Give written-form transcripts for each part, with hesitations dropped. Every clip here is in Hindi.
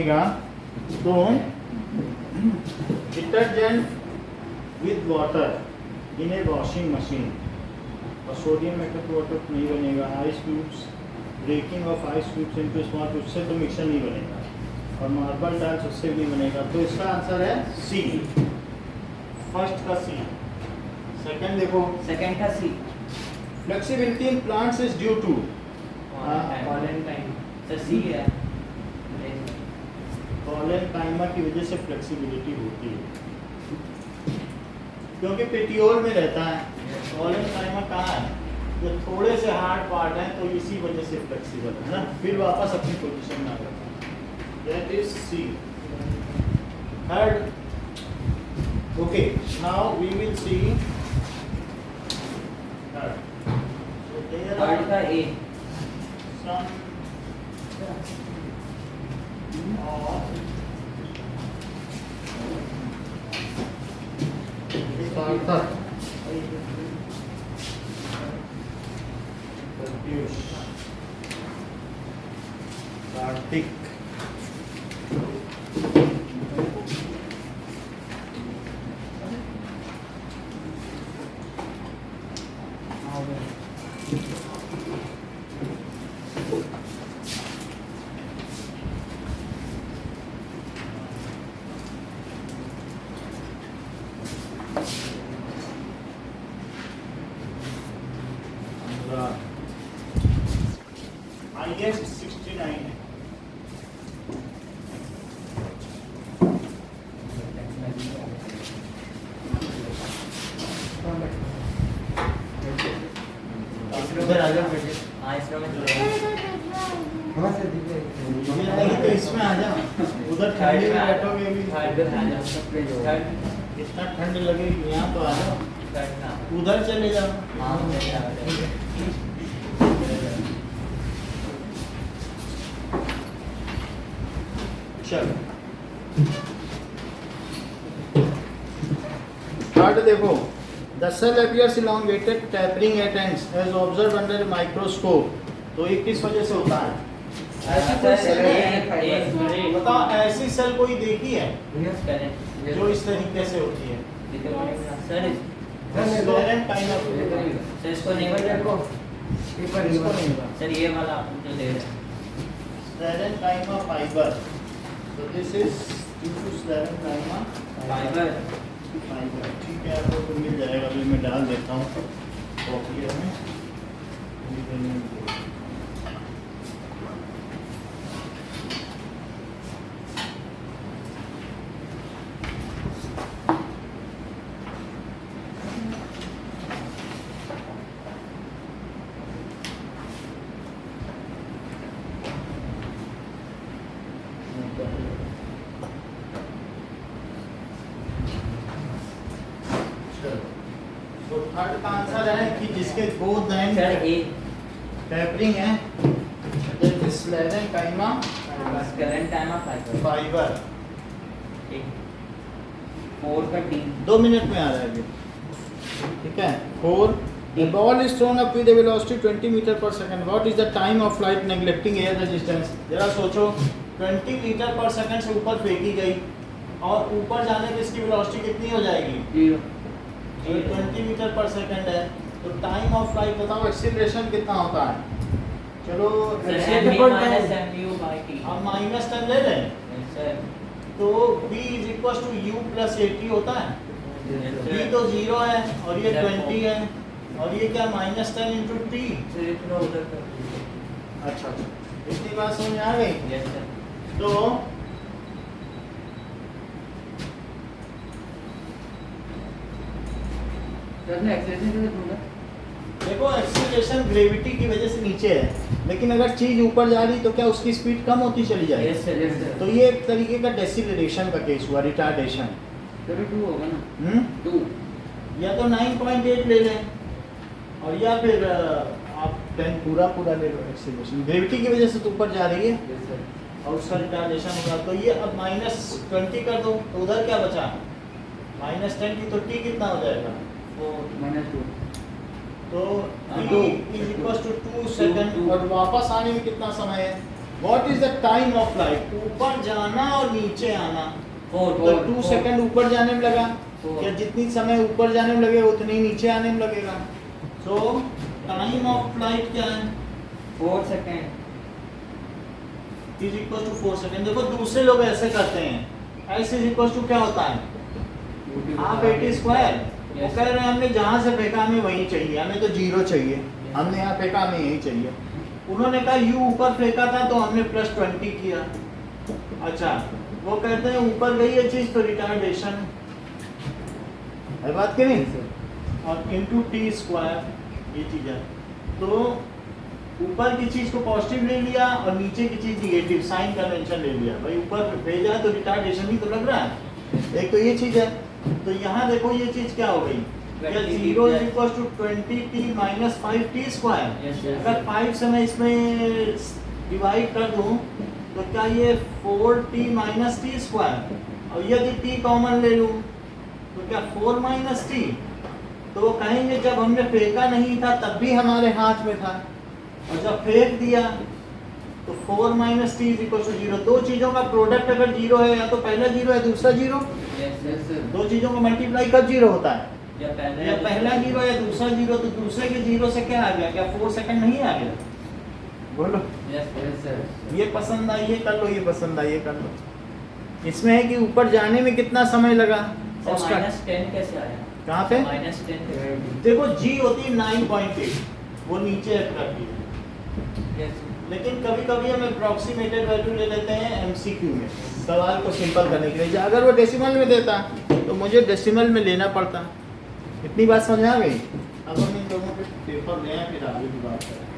तो detergent with water in a washing machine और सोडियम मेटल वाटर नहीं बनेगा। Ice cubes, breaking off ice cubes into small, उससे तो मिक्सर नहीं बनेगा और मार्बल टाइल्स उससे भी नहीं बनेगा। तो इसका आंसर है सी, फर्स्ट का सी। सेकंड देखो, सेकंड का C, flexibility in plants is due to pollen time sir C है। पॉलन टाइमर की वजह से फ्लेक्सिबिलिटी होती है क्योंकि पेटियोल में रहता है। पॉलन टाइमर कहाँ है? ये थोड़े से हार्ड पार्ट है तो इसी वजह से फ्लेक्सिबल है ना, फिर वापस अपनी पोजीशन में आ जाता है। That is C. Third, okay, now we will see third. So there third का are a, some Sarthak, Pratyush, Kartik, highest 69 है। इधर आ जाओ बेटे। हाँ इसमें तो इसमें आ जाओ, उधर ठंडी में बैठोगे भी इतना ठंड लगेगी, यहाँ तो आ जाओ, उधर चले जाओ। चलो थर्ड देखो, the cell appears elongated tapering at ends as observed under a microscope। तो ये किस वजह से होता है? ऐसी कोई सेल है, बताओ ऐसी सेल कोई देखी है जो इस तरीके से होती है? सर इसको नहीं पता, सर ये वाला आप जो दे रहे हैं Sclerenchyma fiber। So this is due to sclerenchyma fibre. fiber। ठीक है, आपको तो मिल जाएगा, अभी मैं डाल देता हूँ कॉपी में। तो थर्ड का आंसर है कि जिसके both end sir a tapering है, that is sclerenchyma current time of fibre. Fibre. 4 का डी 2 मिनट में आ रहा है ये, ठीक है। 4, the ball is thrown up with a velocity 20 meter per second। what is the time of flight neglecting air resistance? जरा सोचो, 20 मीटर पर सेकंड से ऊपर फेंकी गई और ऊपर जाने पे इसकी वेलोसिटी कितनी हो जाएगी? 20 मीटर पर सेकंड है, तो टाइम ऑफ फ्लाइट बताओ, एक्सीलरेशन कितना होता है? चलो हम -10 ले लें, तो v is equal to u plus 80 होता है। v तो 0 है और ये 20 है और ये क्या -10 इंटू टी। अच्छा अच्छा, इतनी बात समझ आ गई? तो देखो, एक्सीलरेशन ग्रेविटी की वजह से नीचे है, लेकिन अगर चीज ऊपर जा रही तो क्या उसकी स्पीड कम होती चली जाएगी? तो ये एक तरीके का डेसिलरेशन का केस हुआ, रिटार्डेशन। 2 होगा ना, 2 या तो 9.8 ले लें और या फिर आप 10 पूरा ले लो। एक्सीलरेशन ग्रेविटी की वजह से तो ऊपर जा रही है और उसका रिटार्डेशन होगा। तो ये अब -20 कर दो तो उधर क्या बचा? -10 की, तो टी कितना हो जाएगा? -2। तो t is equal to 2 second और वापस आने में कितना समय है? What is the time of flight? ऊपर जाना और नीचे आना, 4 तो 2 सेकंड ऊपर जाने में लगा, Four. या जितनी समय ऊपर जाने में लगेगा उतनी नीचे आने में लगेगा। सो टाइम ऑफ फ्लाइट क्या है? 4 second is equal to 4 second. देखो दूसरे लोग ऐसे करते हैं, ऐसे इज इक्वल टू क्या होता है? Half A T square. वो कह रहे हैं हमने जहाँ से फेंका हमें वही चाहिए, हमें तो 0 चाहिए, हमने यहाँ फेंका हमें यही चाहिए। उन्होंने कहा यू ऊपर फेंका था तो हमने +20 किया। अच्छा, वो कहते हैं ऊपर गई ये चीज़ तो रिटार्डेशन है, बात की नहीं? और इंटू टी स्क्वायर ये चीज़ है। तो ऊपर की चीज़ को पॉजिटिव ले लिया और नीचे की चीज़ निगेटिव, साइन कन्वेंशन ले लिया। भाई ऊपर भेजा तो रिटार्डेशन ही तो लग रहा है। एक तो ये चीज़ है। तो यहाँ देखो ये चीज़ क्या हो गई? 0 is equal to 20t minus 5t square. अगर 5 से मैं इसमें डिवाइड कर दूँ तो क्या ये 4t माइनस टी स्क्वायर, और यदि t कॉमन ले लूँ तो क्या 4 माइनस टी? तो वो कहेंगे जब हमने फेंका नहीं था तब भी हमारे हाथ में था, और जब फेंक दिया तो 4 minus T is equal to 0। दो चीज़ों का प्रोडक्ट अगर 0 है, या तो पहला 0 है दूसरा 0, दो चीज़ों को मल्टीप्लाई कब 0 होता है? या पहला 0 या दूसरा 0। तो दूसरे के 0 से क्या आ गया? क्या 4 सेकंड नहीं आ गया? बोलो। ये पसंद आई, ये कर लो, ये पसंद आई, ये कर लो। इसमें है कि ऊपर जाने में कितना समय लगा, और उसका -10 कैसे आया? कहाँ पे? -10 देखो जी होती है 9.8, वो नीचे करती है। लेकिन कभी कभी हम अप्रॉक्सीमेटेड वैल्यू ले लेते हैं एमसीक्यू में, सवाल को सिंपल करने के लिए। अगर वो डेसिमल में देता तो मुझे डेसिमल में लेना पड़ता। इतनी बात समझ आ गई? अब हम इन दोनों के पेपर लें फिर आगे की बात करें।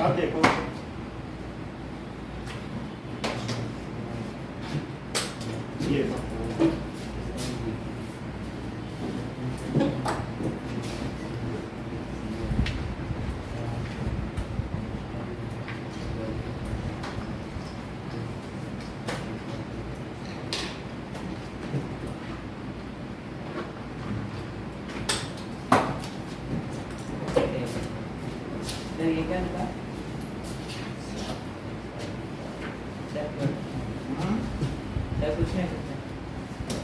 अब देखो ये ये क्या लिखा? सर कुछ नहीं करते।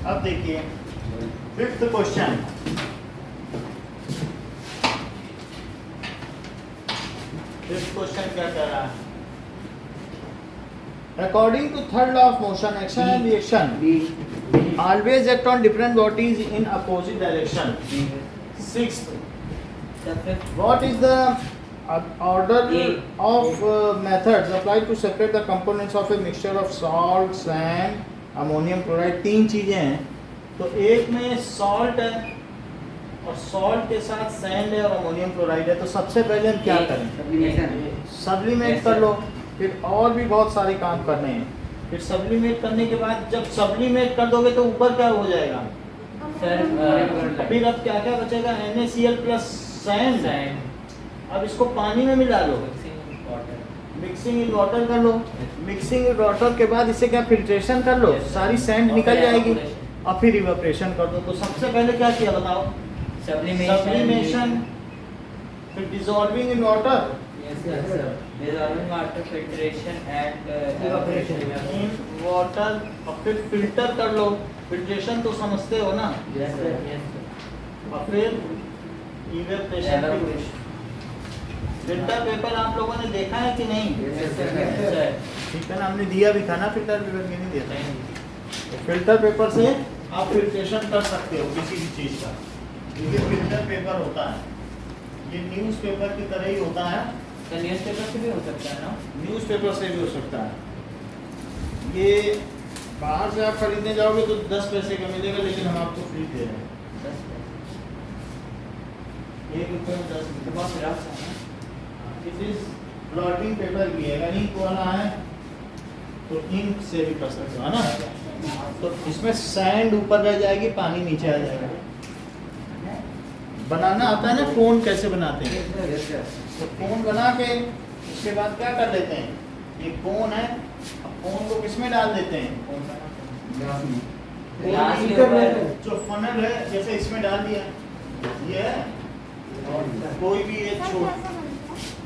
अब देखिए 5th क्वेश्चन। 5th क्वेश्चन क्या कह रहा है? According to third law of motion, action and reaction always act on different bodies in opposite direction. 6th, what is the order of methods applied to separate the components of a mixture of salt, sand, ammonium chloride? 3 चीजें हैं, तो एक में salt है और salt के साथ sand है और ammonium chloride है। तो सबसे पहले हम क्या करें? सब्लिमेट कर लो। फिर और भी बहुत सारे काम करने हैं। फिर सब्लिमेट करने के बाद जब सब्लिमेट कर दोगे तो ऊपर क्या हो जाएगा? फिर अब क्या क्या बचेगा? NaCl plus sand. अब इसको पानी में मिला लो, मिक्सिंग इन वाटर कर लो। मिक्सिंग इन वाटर के बाद इसे क्या फिल्ट्रेशन कर लो, सारी सैंड निकल जाएगी और फिर इवेपोरेशन कर दो। तो सबसे पहले क्या किया बताओ? सब्लिमेशन, फिर dissolving in water, dissolving water filtration and evaporation. In water और फिर फिल्टर कर लो, फिल्ट्रेशन तो समझते हो ना, Yes sir, yes sir. और फिर इवेपोरेशन। Evaporation. फिल्टर पेपर आप लोगों ने देखा है कि नहीं? Yes sir, yes sir. ठीक है ना, हमने दिया भी था ना फिल्टर पेपर, में नहीं दिया था। तो फिल्टर पेपर से आप फिल्ट्रेशन कर सकते हो किसी भी चीज़ का। ये फिल्टर पेपर होता है, ये न्यूज़पेपर की तरह ही होता है, तो न्यूज़पेपर से भी हो सकता है ना? न्यूज़पेपर से भी हो सकता है। ये बाहर से आप खरीदने जाओगे तो 10 पैसे का मिलेगा, लेकिन हम आपको फ्री दे रहे हैं। 10 पैसे। 1 रुपये में 10 तो बहुत रफ है ना? दिस इज ब्लॉटिंग पेपर की है, अगर इंक वाला है तो इंक से भी कर सकते हो, है ना। तो इसमें सैंड ऊपर रह जाएगी, पानी नीचे आ जाएगा। बनाना आता है ना, कोन कैसे बनाते हैं? Yes sir. तो कोन बना के उसके बाद क्या कर लेते हैं, ये कोन है, अब कोन को किसमें डाल देते हैं? ग्लास के कोन ऊपर। जो फनल है जैसे इसमें डाल दिया, ये है कोई भी,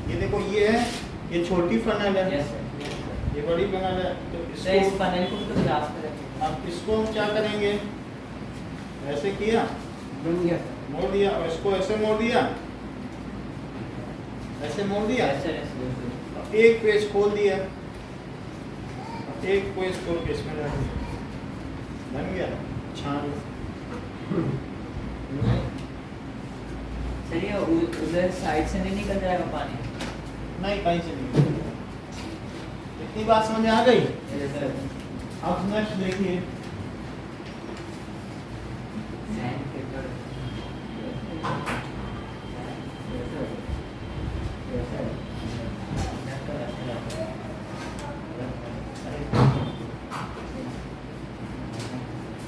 ये देखो ये है, ये छोटी फनल है, Yes sir, yes sir. ये बड़ी फनल है। तो तो इस इसको panel को भी तो ग्लास पे रखें। अब इसको हम क्या करेंगे, ऐसे किया, मोड़ दिया, और इसको ऐसे मोड़ दिया, ऐसे मोड़ दिया, Yes sir, yes sir, yes sir. अब एक पेज खोल दिया, अब एक पेज खोल के इसमें डाल दिया, बन गया, छान लो। सर ये उधर साइड से नहीं निकल जाएगा पानी? नहीं, कहीं से नहीं। इतनी बात समझ में आ गई? Yes sir. अब नेक्स्ट देखिए, Sand paper. Yes sir. Yes sir.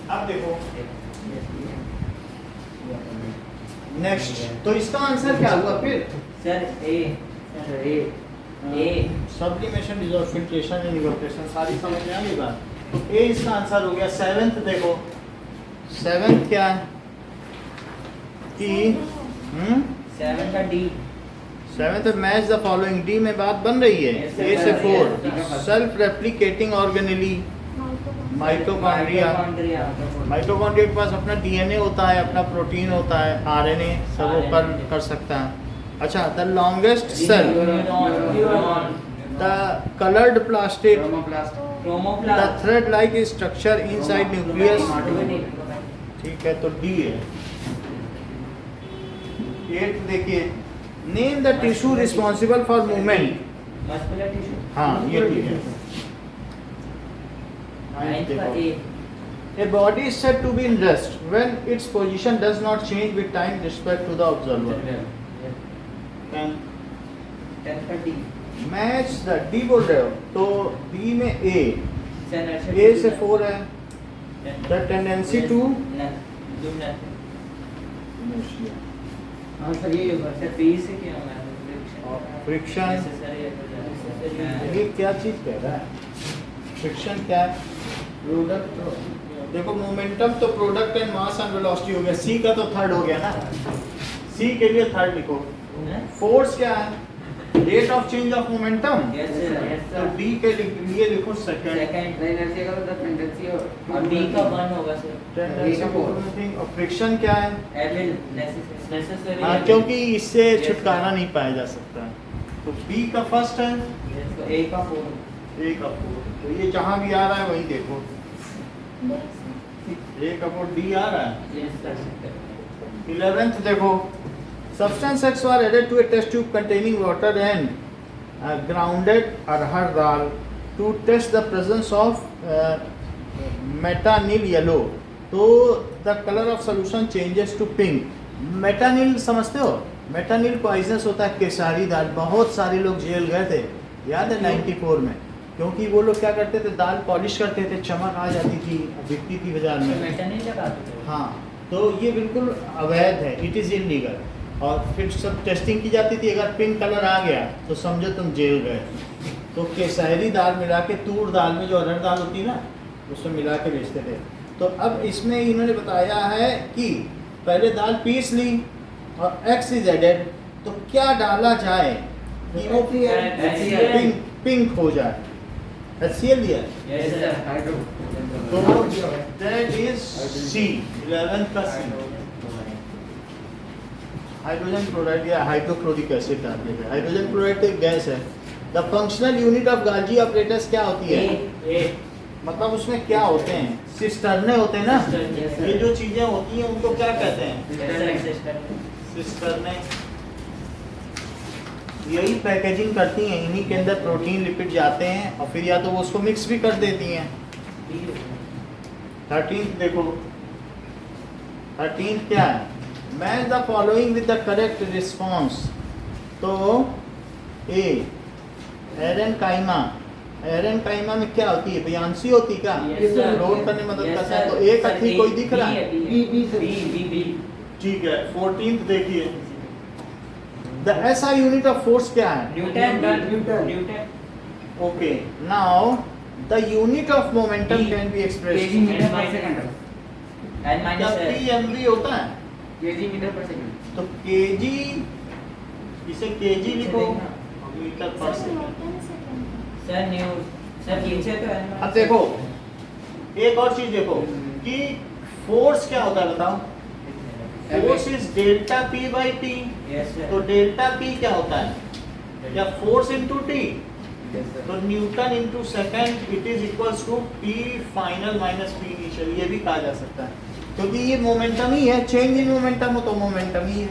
अब देखो नेक्स्ट, तो इसका आंसर क्या हुआ फिर? Sir A sublimation, dissolve, filtration and evaporation, सारी समझ में आ गई बात। तो ए इसका आंसर हो गया। सेवेंथ देखो, सेवेंथ क्या है कि 7 का D. Seventh match the following, D में बात बन रही है। Yes, ए से sir. 4 self replicating organelle, mitochondria. Mitochondria के पास अपना डीएनए होता है, अपना प्रोटीन होता है, आरएनए सब वो कर सकता है। अच्छा, the longest cell, the coloured plastic, the thread like structure inside nucleus. ठीक है, तो डी है। 8 देखिए, name the tissue responsible for movement. Muscular tissue. हाँ, ये ठीक है। नाइन्थ का ए। A body is said to be in rest when its position does not change with time respect to the observer. Then 10 का डी। match the D बोल रहे हो, तो D में A, A से 4 है, the tendency to do nothing। हाँ सर, ये होगा सर, पी से क्या होगा? friction, ये क्या चीज कह रहा है? फ्रिक्शन क्या है? प्रोडक्ट, देखो मोमेंटम तो product and mass and velocity हो गया, सी का तो थर्ड हो गया ना, सी के लिए थर्ड लिखो। फोर्स क्या है? Rate of change of momentum. Yes sir, yes तो सर। डी के लिए लिखो सेकंड। सेकंड इनर्शिया का मतलब टेंडेंसी और डी का 1 होगा सर। और फ्रिक्शन क्या है? Evil necessary. हाँ, क्योंकि इससे छुटकारा नहीं पाया जा सकता। तो बी का फर्स्ट है, ए का 4। ए का 4, तो ये जहाँ भी आ रहा है वही देखो, ए का 4 डी आ रहा है। Yes sir. 11th देखो, substance X were added to a test tube containing water and grounded arhar dal to test the presence of metanil yellow. तो the color of solution changes to pink. Metanil समझते हो? मेटानिल पॉइजनस होता है, केसारी दाल। बहुत सारे लोग जेल गए थे, याद है 94 में, क्योंकि वो लोग क्या करते थे, दाल पॉलिश करते थे, चमक आ जाती थी, बिकती थी बाजार में। मेटानिल लगाते थे। हाँ, तो ये बिल्कुल अवैध है, इट इज़ इलीगल। और फिर सब टेस्टिंग की जाती थी, अगर पिंक कलर आ गया तो समझो तुम जेल गए। तो केसरी दाल मिला के, तूर दाल में जो अरहर दाल होती है ना, उसमें मिला के बेचते थे। तो अब इसमें इन्होंने बताया है कि पहले दाल पीस ली और एक्स इज एडेड, तो क्या डाला जाए कि वो HCl पिंक हो जाए। HCl दिया है, यस सर तो दैट इज C, 11th का C, हाइड्रोजन क्लोराइड या हाइड्रोक्लोरिक एसिड डाल दिया। हाइड्रोजन क्लोराइड एक गैस है। The functional unit of गाल्जी operators क्या होती है? मतलब उसमें क्या होते हैं? सिस्टर्ने होते हैं ना, ये जो चीजें होती हैं उनको क्या कहते हैं? सिस्टर्ने। यही पैकेजिंग करती हैं, इन्हीं के अंदर प्रोटीन लिपिड जाते हैं और फिर या तो वो उसको मिक्स भी कर देती हैं। 13th देखो, 13th क्या है? Match the following with the correct response. तो ए एरन काइमा, एरन काइमा में क्या होती है? बयानसी होती क्या? लोड करने में मदद करता है। तो एक अथी कोई दिख रहा है? ठीक है। 14th देखिए, the SI unit of force क्या है? Newton. Okay, now the unit of momentum can be expressed. क्या PMV होता है? तो kg, इसे kg लिखो, मीटर पर सेकंड। सर नीचे तो है। अब देखो एक और चीज देखो कि फोर्स क्या होता है बताओ? Force is delta P by T। तो डेल्टा P क्या होता है? या फोर्स इनटू T। तो newton into second it is equals to P final minus P initial, ये भी कहा जा सकता है क्योंकि ये मोमेंटम ही है। चेंज इन मोमेंटम हो तो मोमेंटम ही है,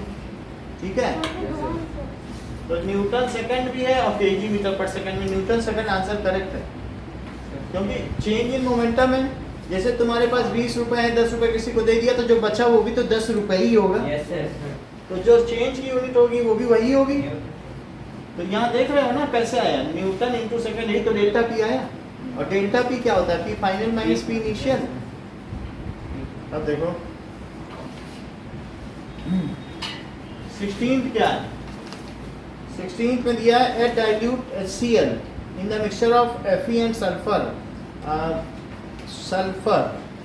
ठीक है। तो न्यूटन सेकंड भी है और kg मीटर पर सेकंड में न्यूटन सेकंड आंसर करेक्ट है क्योंकि चेंज इन मोमेंटम है। जैसे तुम्हारे पास 20 रुपए है, 10 रुपए किसी को दे दिया तो जो बचा वो भी तो 10 रुपए ही होगा। तो जो चेंज की यूनिट होगी वो भी वही होगी। तो यहाँ देख रहे हो ना कैसे आया? न्यूटन इंटू सेकंड, यही तो डेल्टा P आया। और डेल्टा P क्या होता है? P final minus P initial. अब देखो 16th क्या है? 16th में दिया है at dilute HCl in the mixture of Fe and sulphur,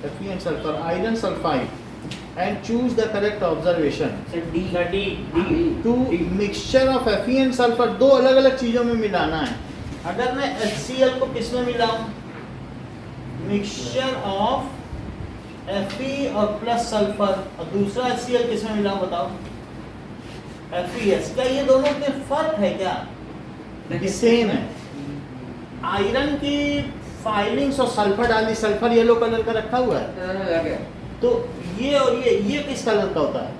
Fe and sulfur, iron sulfide and choose the correct observation। to mixture of Fe and sulfur, दो अलग अलग चीजों में मिलाना है। अगर मैं HCl को किस में मिलाऊं? मिक्सचर ऑफ Fe और प्लस सल्फर, और दूसरा HCl किस में मिलाऊं बताओ? FeS। क्या ये दोनों में फर्क है क्या? सेम है। आयरन की फाइलिंग्स और सल्फर डाली, सल्फर येलो कलर का रखा हुआ है। तो ये और ये किस कलर का होता है?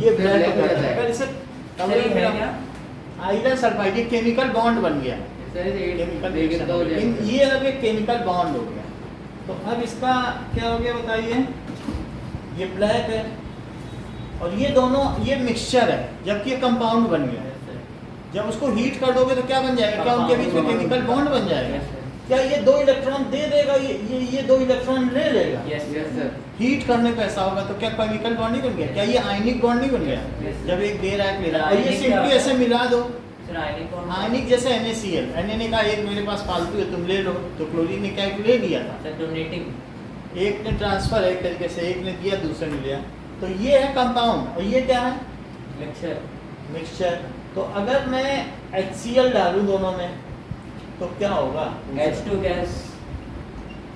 ये ब्लैक कलर है। अगर इसे आयरन सल्फाइड, ये केमिकल बॉन्ड बन गया, ये अब एक केमिकल बॉन्ड हो गया। तो अब इसका क्या हो गया बताइए? ये ब्लैक है और ये दोनों ये मिक्सचर है, जबकि ये कंपाउंड बन गया। जब उसको हीट कर दोगे तो क्या बन जाएगा? क्या उनके बीच में केमिकल बॉन्ड बन जाएगा? क्या ये 2 इलेक्ट्रॉन दे देगा, ये 2 इलेक्ट्रॉन ले लेगा? हीट करने पे ऐसा होगा तो क्या केमिकल बॉन्ड नहीं बन गया? क्या ये आयनिक बॉन्ड नहीं बन गया? जब एक दे रहा है ले रहा है, और ये सिंपली ऐसे मिला दो। आयनिक जैसे NaCl, Na का एक मेरे पास फालतू है तुम ले लो, तो क्लोरीन ने क्या ले लिया था? एक ने ट्रांसफर एक तरीके से, एक ने दिया दूसरे ने लिया। तो ये है कंपाउंड और ये क्या है? मिक्सचर। तो अगर मैं HCl डालूं दोनों में तो क्या होगा? H2 गैस,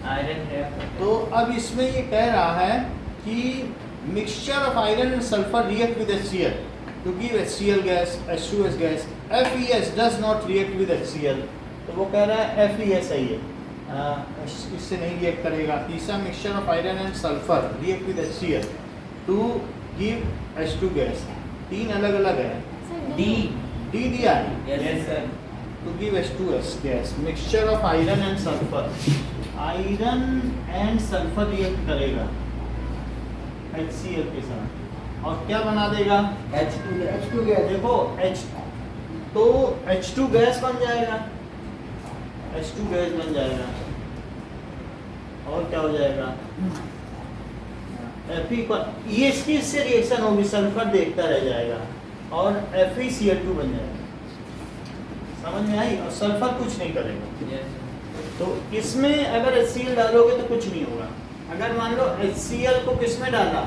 आयरन है। तो अब इसमें ये कह रहा है कि mixture of iron and sulphur react with HCl to give HCl gas, H2S gas। FeS does not react with HCl। तो वो कह रहा है FeS है ये, इससे नहीं रिएक्ट करेगा। तीसरा mixture of iron and sulphur react with HCl to give H2 gas। 3 अलग अलग है। D दिया है to give H2S gas। Mixture of iron and sulphur, iron and sulphur react करेगा HCl के साथ और क्या बना देगा? H2 gas. देखो तो H2 गैस बन जाएगा, H2 गैस बन जाएगा। और क्या हो जाएगा? Fe पर ये इससे रिएक्शन होगी, सल्फर देखता रह जाएगा और FeCl2 बन जाएगा। समझ में आई? और सल्फर कुछ नहीं करेगा। तो इसमें अगर HCl डालोगे तो कुछ नहीं होगा। अगर मान लो HCl को किस में डाला?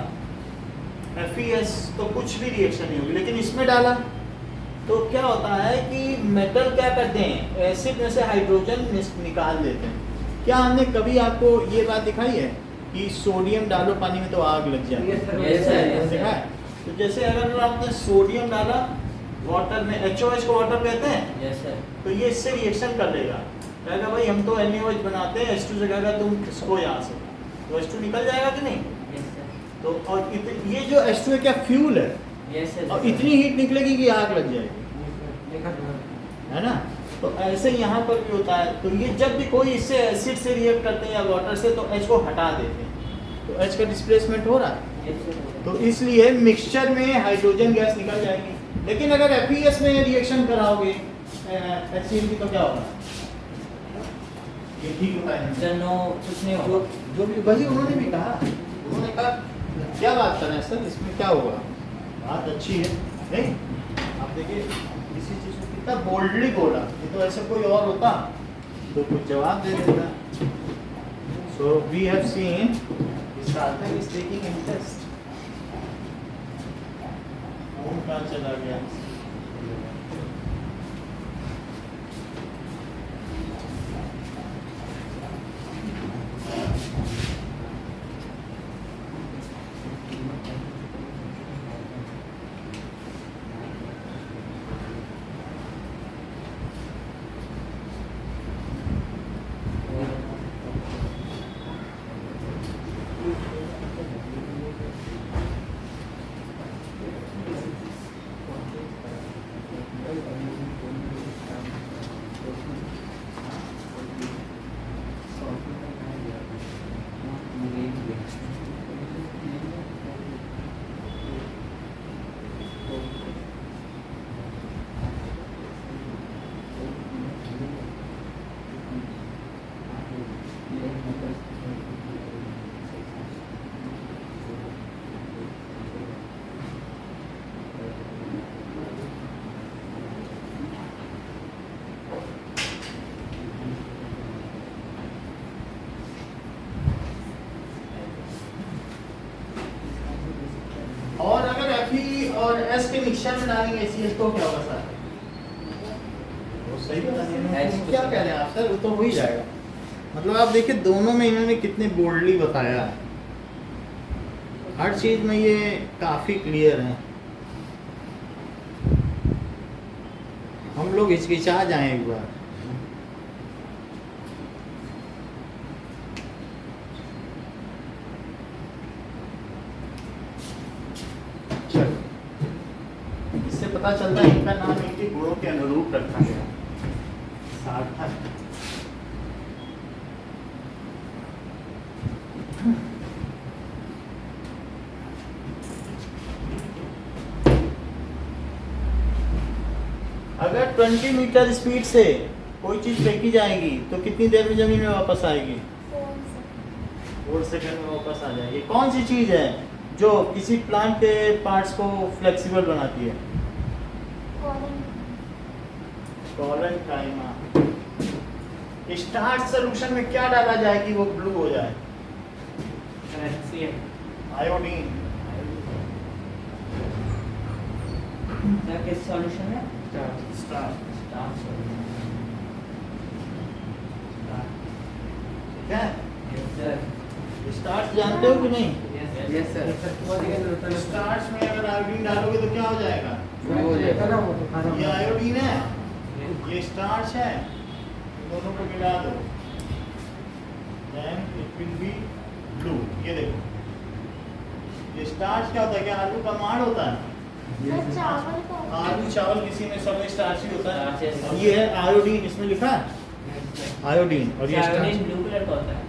FeS, तो कुछ भी रिएक्शन नहीं होगी। लेकिन इसमें डाला तो क्या होता है कि मेटल क्या करते हैं, एसिड में से हाइड्रोजन निकाल देते हैं। क्या हमने कभी आपको ये बात दिखाई है कि सोडियम डालो पानी में तो आग लग जाए? Yes, sir. देखा है? तो जैसे अगर आपने सोडियम डाला वाटर में, HOH को वाटर कहते हैं, यस सर। तो ये इससे रिएक्शन कर लेगा, कहेगा भाई हम तो NaOH बनाते हैं, H2 से कहेगा तुम इसको यहाँ से, तो H2 निकल जाएगा कि नहीं? Yes sir. तो और ये जो H2 है क्या फ्यूल है, यस सर। और इतनी हीट निकलेगी कि आग लग जाएगी, है ना? तो ऐसे यहाँ पर भी होता है। तो ये जब भी कोई इससे एसिड से रिएक्ट करते हैं या वाटर से, तो H को हटा देते हैं, तो H का डिस्प्लेसमेंट हो रहा है। Yes sir. तो इसलिए मिक्सचर में हाइड्रोजन गैस निकल जाएगी। लेकिन अगर FES में रिएक्शन कराओगे HCl की, तो क्या होगा? ये ठीक होता है सर नो, कुछ नहीं होगा। जो भी वही उन्होंने भी कहा, उन्होंने कहा क्या बात कर रहे हैं सर, इसमें क्या होगा? बात अच्छी है नहीं? आप देखिए किसी चीज़ को कितना बोल्डली बोला, ये तो ऐसे कोई और होता तो कुछ जवाब दे देता। सो वी हैव सीन सार्थक इज टेकिंग इंटरेस्ट। फोन कहाँ चला गया? और अगर Fe और S के मिक्सचर में डालेंगे HCl तो क्या होगा सर? वो सही बता रहे, क्या कह रहे हैं आप सर? वो तो हो ही जाएगा। मतलब आप देखिए दोनों में इन्होंने कितने बोल्डली बताया है, हर चीज में ये काफी क्लियर है। हम लोग हिचकिचा जाएं एक बार। इससे पता चलता है इनका नाम इनके गुणों के अनुरूप रखा गया, सार्थक। अगर 20 मीटर स्पीड से कोई चीज फेंकी जाएगी तो कितनी देर में जमीन में वापस आएगी? 4 सेकंड में वापस आ जाएगी। कौन सी चीज है जो किसी प्लांट के पार्ट्स को फ्लेक्सिबल बनाती है? कॉलन काइमा। स्टार्च सोल्यूशन में क्या डाला जाए कि वो ब्लू हो जाए? आयोडीन। किस सॉल्यूशन है? स्टार्च। Starch solution. ठीक है? Yes sir. स्टार्च जानते हो कि नहीं? Yes sir. स्टार्च में अगर आयोडीन डालोगे तो क्या हो जाएगा? ये आयोडीन है, ये स्टार्च है, दोनों को मिला दो, then it will be blue। ये देखो, ये स्टार्च क्या होता है? क्या आलू का माड़ होता है? आलू चावल किसी में सब में स्टार्च ही होता है। और ये है आयोडीन, इसमें लिखा है आयोडीन। और ये आयोडीन ब्लू कलर का होता है।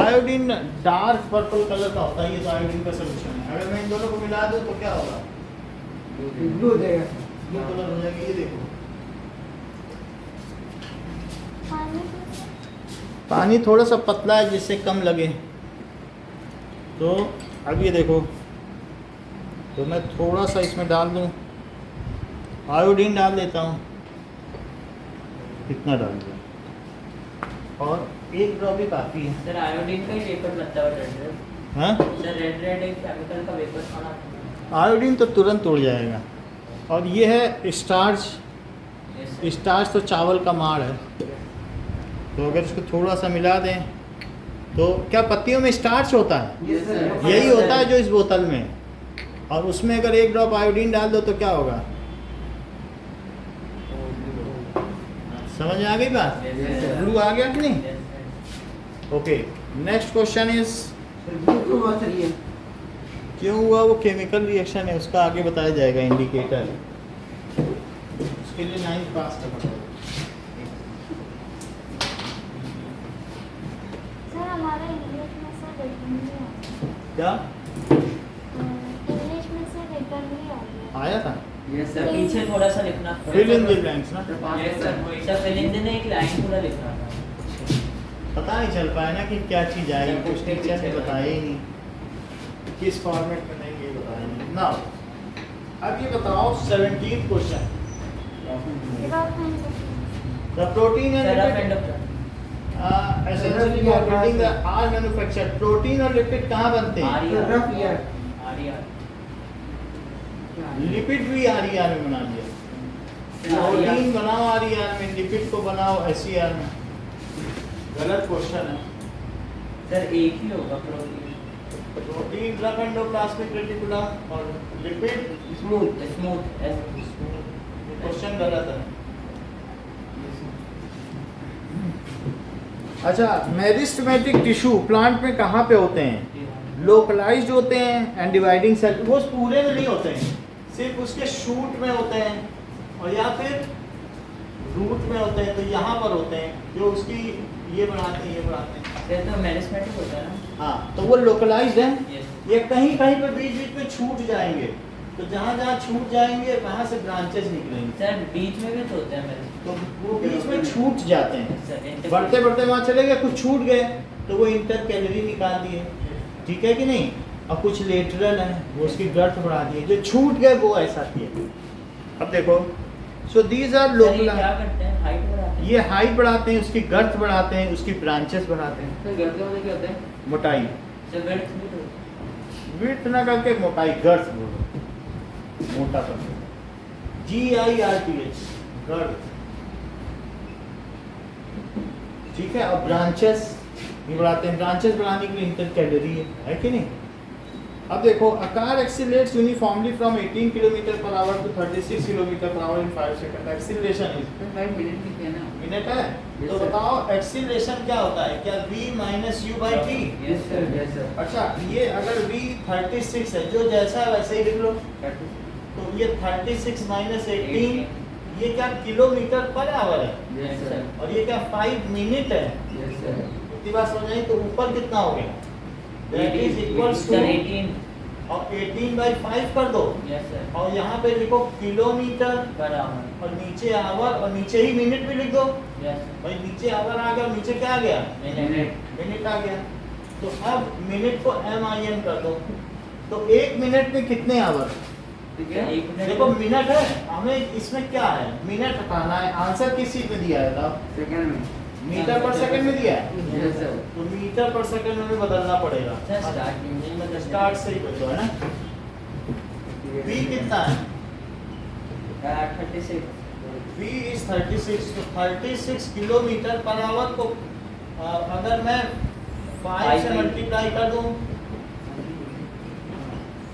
आयोडीन डार्क पर्पल कलर का होता है। ये तो आयोडीन का सोल्यूशन है। अगर मैं इन दोनों को मिला दूं तो क्या होगा? ब्लू देगा, ब्लू कलर हो जाएगा। ये देखो, पानी थोड़ा सा पतला है जिससे कम लगे। तो अब ये देखो, तो मैं थोड़ा सा इसमें डाल दूं, आयोडीन डाल देता हूँ, इतना डाल दिया, और एक ड्रॉप भी काफ़ी है। सर आयोडीन का ही वेपर बनता है रेड। हाँ, सर रेड एक केमिकल का वेपर बना। आयोडीन तो तुरंत उड़ जाएगा। और ये है स्टार्च। Yes, sir. स्टार्च तो चावल का माड़ है, तो अगर इसको थोड़ा सा मिला दें तो क्या पत्तियों में स्टार्च होता है? Yes, sir. यही होता है जो इस बोतल में, और उसमें अगर 1 ड्रॉप आयोडीन डाल दो तो क्या होगा? समझ में आ गई बात? Yes, sir. ब्लू आ गया कि नहीं? Yes, sir. Okay, next question is Sir, blue क्यों बस रही है? क्यों हुआ? वो केमिकल रिएक्शन है, उसका आगे बताया जाएगा इंडिकेटर। उसके लिए 9th पास करना पड़ेगा। सर हमारा इंग्लिश में से रिटर्न नहीं आया। क्या इंग्लिश में से रिटर्न नहीं आया। आया था? Yes, sir. पीछे थोड़ा सा लिखना फिल इन द ब्लैंक्स ना। Yes, sir. Sir fill in the एक लाइन पूरा लिखना था। पता नहीं चल पाया ना कि क्या चीज़ आएगी, सब कुछ कुछ टीचर ने पीछे बताया ही नहीं, किस फॉर्मेट में नहीं ये बताया नहीं ना। अब ये बताओ 17th question, the protein Sir, rough and end of the- essentially for building the R manufacture. Protein और लिपिड कहाँ बनते हैं? RER. Rough year. RER. लिपिड भी आरईआर में बना दिया। प्रोटीन बनाओ आरईआर में, लिपिड को बनाओ एसईआर में। गलत क्वेश्चन है। सर एक ही होगा protein. Protein rough endoplasmic reticulum और लिपिड स्मूथ क्वेश्चन गलत है। अच्छा, मेरिस्टेमेटिक टिश्यू प्लांट में कहाँ पे होते हैं? लोकलाइज्ड होते हैं एंड डिवाइडिंग सेल, वो पूरे में नहीं होते हैं, सिर्फ उसके शूट में होते हैं और या फिर रूट में होते हैं, तो यहाँ पर होते हैं जो उसकी ये बनाते हैं, ये बनाते हैं। सर तो मैनेजमेंट होता है ना। हाँ, तो वो लोकलाइज्ड है। यस ये कहीं कहीं पे बीच बीच में छूट जाएंगे, तो जहाँ जहाँ छूट जाएंगे वहाँ से ब्रांचेस निकलेंगे, सर बीच में भी तो होते हैं मेरे तो वो बीच में छूट जाते हैं। सर बढ़ते बढ़ते वहाँ चले गए, कुछ छूट गए तो वो इंटर कैलोरी निकाल दिए, ठीक है कि नहीं? और कुछ लेटरल है, वो उसकी गर्थ बढ़ा दिए, जो छूट गए वो ऐसा किए। अब देखो, सो दीज आर क्या लोकल, करते हैं? हाइट बढ़ाते हैं। ये हाइट बढ़ाते हैं, उसकी गर्थ बढ़ाते हैं, उसकी ब्रांचेस बढ़ाते हैं। सर गर्दन में क्या होता है? मोटाई, सर विड्थ भी तो विड्थ ना करके मोटाई, गर्थ बोलो, मोटा कर GIRTH, गर्थ, ठीक है। अब ब्रांचेस ये बढ़ाते हैं, ब्रांचेस बढ़ाने के लिए इंटर कैलोरी है कि नहीं? अब देखो, a car accelerates uniformly from 18 km/h to 36 km/h in 5 seconds. Acceleration is 5 minute की है ना। मिनट है, Yes, तो sir. बताओ एक्सीलरेशन क्या होता है? क्या v minus you by T? Yes sir. अच्छा, ये अगर v 36 है, जो जैसा है वैसे ही लिख लो, तो ये 36 माइनस 18, ये क्या किलोमीटर पर आवर है, यस सर। और ये क्या 5 मिनट है। Yes sir. इतनी बात समझ आई? तो ऊपर कितना हो गया? That is equals to, sir 18। और 18/5 कर दो, यस सर। और यहाँ पे लिखो किलोमीटर, पर आवर। और नीचे आवर, और नीचे ही मिनट भी लिख दो। यस भाई नीचे आवर आ गया और नीचे क्या आ गया? मिनट। मिनट आ गया। तो अब मिनट को MIN कर दो, तो 1 मिनट में कितने आवर? ठीक है। एक मिनट देखो मिनट है, हमें इसमें क्या है, मिनट हटाना है। आंसर किस चीज में दिया है? बताओ। सेकंड में। मीटर पर सेकंड में दिया है, यस सर। तो मीटर पर सेकंड में भी बदलना पड़ेगा। सर स्टार्टिंग में स्टार्ट से ही बदलो, है ना? v कितना है? 36। v इज 36, तो 36 किलोमीटर पर आवर को अगर मैं 5 से मल्टीप्लाई कर दूं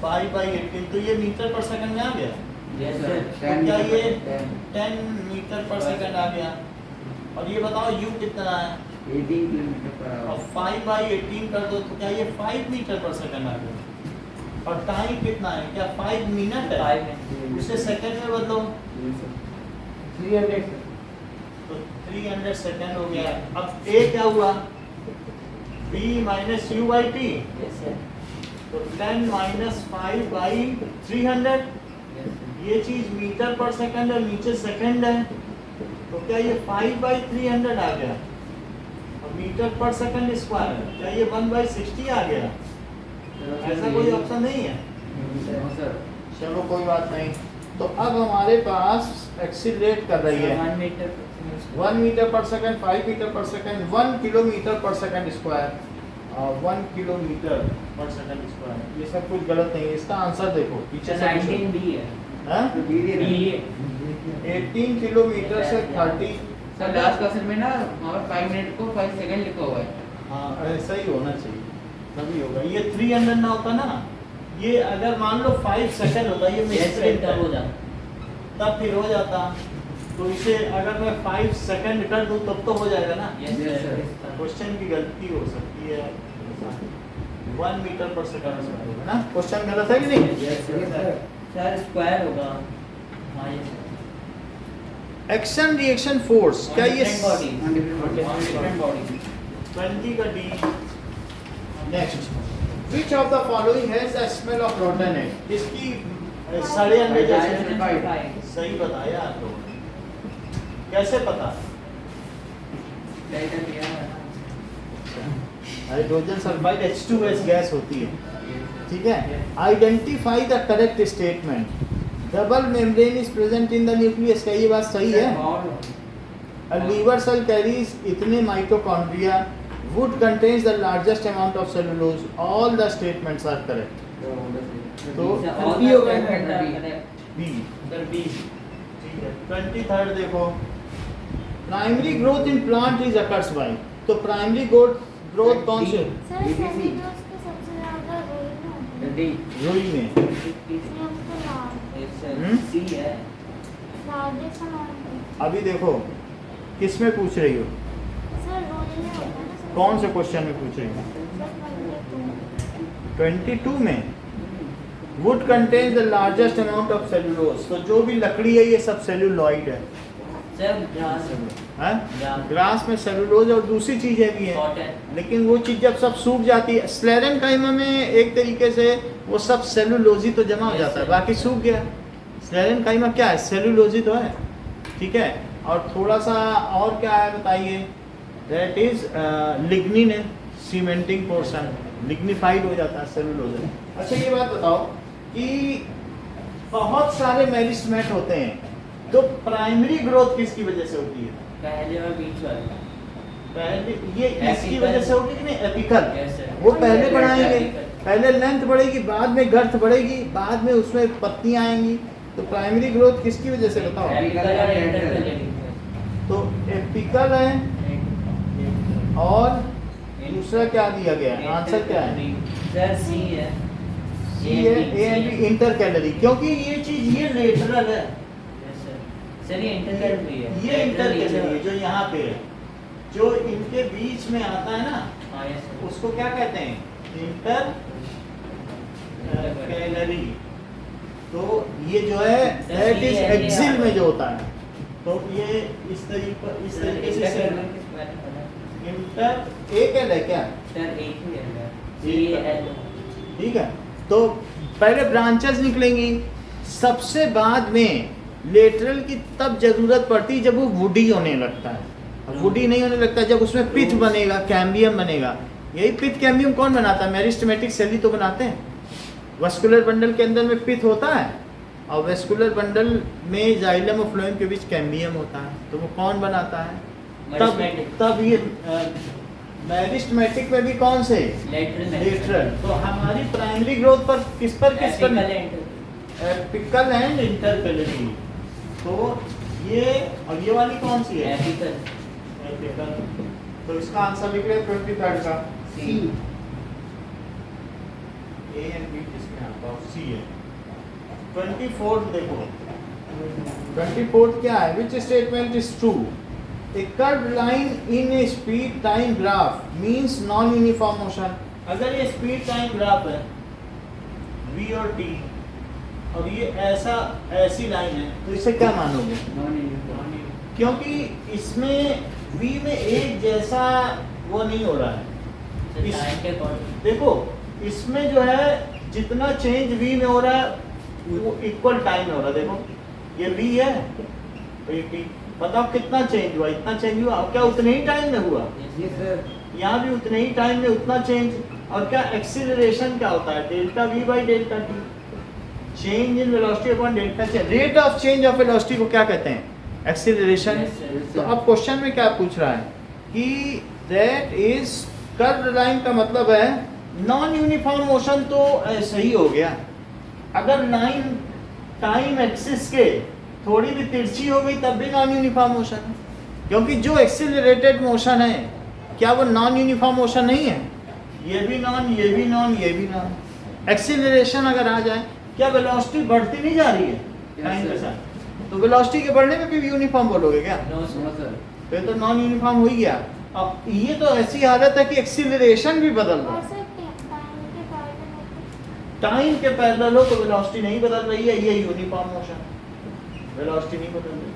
5/18, तो ये मीटर पर सेकंड में आ गया। Yes sir. तो क्या ये 10 मीटर पर सेकंड आ गया? और ये बताओ u कितना है? 18 किलोमीटर पर और आवर। 5/18 कर दो, तो क्या ये 5 मीटर पर सेकंड आ गया? और टाइम कितना है? क्या 5 मिनट है? 5 मिनट। उसे सेकंड में बदलो, 300 सर। तो 300 सेकंड हो गया। अब a क्या हुआ? v minus you by T, yes sir. तो 10 माइनस 5/300, यस सर। ये चीज मीटर पर सेकंड है, नीचे सेकंड है, तो क्या ये 5/300 आ गया? और मीटर पर सेकंड स्क्वायर है, क्या ये 1/60 आ गया? ऐसा कोई ऑप्शन नहीं है। हाँ सर। चलो कोई बात नहीं। तो अब हमारे पास एक्सीलरेट कर रही है 1 मीटर 1 मीटर पर सेकंड, 5 मीटर पर सेकंड, 1 किलोमीटर पर सेकंड स्क्वायर, 1 किलोमीटर पर सेकंड स्क्वायर। ये सब कुछ गलत नहीं है, इसका आंसर देखो पीछे सर से 19 भी है। हाँ? ये 18 किलोमीटर से 30। सर लास्ट क्वेश्चन में ना वहाँ पर 5 मिनट को 5 सेकंड लिखा हुआ है। हाँ ऐसा ही होना चाहिए, तभी होगा। ये 300 ना होता ना, ये अगर मान लो 5 सेकंड होता, ये मिसप्रिंट तब हो जाता। तब फिर हो जाता। तो इसे अगर मैं 5 सेकंड कर दूं तब तो हो जाएगा ना। Yes Yes, sir. sir. Question की गलती हो सकती है, 1 मीटर पर सेकंड से होगा ना। क्वेश्चन गलत है कि नहीं? Yes sir. सर स्क्वायर होगा। हाँ yes sir. Action reaction force, क्या ये body On different body. Different body 20 का D. Next, which of the following has the smell of rotten egg? इसकी सड़े अंडे जैसे। सही बताया आप लोगों ने, कैसे पता? हाइड्रोजन सल्फाइड H2S गैस होती है, ठीक है। Identify the correct statement. Double membrane is present in the nucleus, क्या ये बात सही है? A liver cell carries इतने mitochondria. Wood contains the largest amount of cellulose. All the statements are correct. तो B हो गया। B। सर 20 ठीक है। 23rd देखो, primary growth in plant is occurs by. तो प्राइमरी ग्रोथ कौन से? सर सेल्यूलोज के सबसे ज्यादा रोल में होता है। डी। रुई में। इसमें हमको लार्ज सी है। लार्जेस्ट अमाउंट अभी देखो किस में पूछ रही हो, सर रोल में होता है ना सर। कौन से क्वेश्चन में पूछ रही हो? सर 22 में। Would contains the largest amount of cellulose. तो जो भी लकड़ी है ये सब सेलुलॉइड है, सर ग्रास हैं? ग्रास में सेलुलोज और दूसरी चीजें भी हैं, कॉटन लेकिन वो चीज जब सब सूख जाती है, स्लेरेनकाइमा में एक तरीके से वो सब सेलुलोजी तो जमा हो जाता है, बाकी सूख गया। स्लेरेनकाइमा क्या है? सेलुलोजी तो है, ठीक है। और थोड़ा सा और क्या है बताइए? दैट इज लिग्निन है, सीमेंटिंग पोर्शन, लिग्निफाइड हो जाता है सेलुलोज। अच्छा ये बात बताओ कि बहुत सारे मेरिस्टेमेट होते हैं, तो प्राइमरी ग्रोथ किसकी वजह से होती है? पहले और बीच वाला। पहले ये इसकी Apical। वजह से होगी कि नहीं? एपिकल। Yes, sir। वो पहले बढ़ाएंगे, Apical। पहले लेंथ बढ़ेगी, बाद में गर्थ बढ़ेगी, बाद में उसमें पत्तियां आएंगी। तो प्राइमरी ग्रोथ किसकी वजह से बताओ? एपिकल और इंटरकलर। तो एपिकल है, और दूसरा क्या दिया गया है? आंसर क्या है? सर सी है। सी है, ए एंड बी इंटरकैलरी, क्योंकि ये चीज ये लेटरल है, यस सर। सर ये इंटरकलर भी है। ये इंटरकैलरी है जो यहाँ पे है, जो इनके बीच में आता है ना, हाँ यस सर। उसको क्या कहते हैं? Inter calorie. तो ये जो है दैट इज एक्सिल में जो होता है, तो ये इस तरीके से इंटर एक एल है क्या? सर एक ही है। C L. ठीक है। तो पहले ब्रांचेस निकलेंगी, सबसे बाद में लेटरल की तब जरूरत पड़ती है जब वो वुडी होने लगता है। अब वुडी नहीं होने लगता जब उसमें पिथ बनेगा, कैम्बियम बनेगा। यही पिथ कैम्बियम कौन बनाता है? मेरिस्टेमेटिक सेल ही तो बनाते हैं। वेस्कुलर बंडल के अंदर में पिथ होता है, और वेस्कुलर बंडल में जाइलम और फ्लोएम के बीच कैम्बियम होता है। तो वो कौन बनाता है? तब ये मेरिस्टेमेटिक में भी कौन से? लेटरल। तो हमारी प्राइमरी ग्रोथ पर किस पर एपिकल एंड इंटरकैलरी। तो ये और ये वाली कौन सी है? एपिकल। तो इसका आंसर लिख रहे 23rd का सी। ए एंड बी किसमें आता है? सी है। 24th देखो, 24th क्या है? Which statement is true? A curved line in a speed time graph means non-uniform motion. अगर ये speed time graph है v और t, और ये ऐसी लाइन है, तो इसे क्या मानोगे? क्योंकि इसमें v में एक जैसा वो नहीं हो रहा है। देखो इसमें जो है जितना चेंज v में हो रहा है वो इक्वल टाइम में हो रहा है। देखो ये v है और ये t, बताओ कितना चेंज हुआ? इतना चेंज हुआ। क्या उतने ही टाइम में हुआ? Yes sir. यहाँ भी उतने ही टाइम में उतना चेंज। और क्या एक्सीलरेशन क्या होता है? Delta v by delta t, change in velocity upon delta T. Rate of change of velocity को क्या कहते हैं? एक्सीलरेशन। तो अब क्वेश्चन में क्या पूछ रहा है कि दैट इज कर्व्ड लाइन का मतलब है नॉन यूनिफॉर्म मोशन। तो ऐसे ही हो गया। अगर लाइन टाइम एक्सिस के थोड़ी भी तिरछी हो गई तब भी नॉन यूनिफॉर्म मोशन है, क्योंकि जो एक्सीलरेटेड मोशन है क्या वो नॉन यूनिफॉर्म मोशन नहीं है? ये भी नॉन, ये भी नॉन, ये भी नॉन। एक्सीलरेशन अगर आ जाए, क्या वेलोसिटी बढ़ती नहीं जा रही है टाइम के साथ? तो वेलोसिटी के बढ़ने में भी यूनिफॉर्म बोलोगे क्या? No sir. फिर तो नॉन यूनिफॉर्म हो ही गया। अब ये तो ऐसी हालत है कि एक्सीलरेशन भी बदल रहा और है। सर टाइम के पैरेलल होते टाइम के पैरेलल हो तो वेलोसिटी नहीं बदल रही है, ये यूनिफॉर्म मोशन है, वेलोसिटी नहीं बदल रही।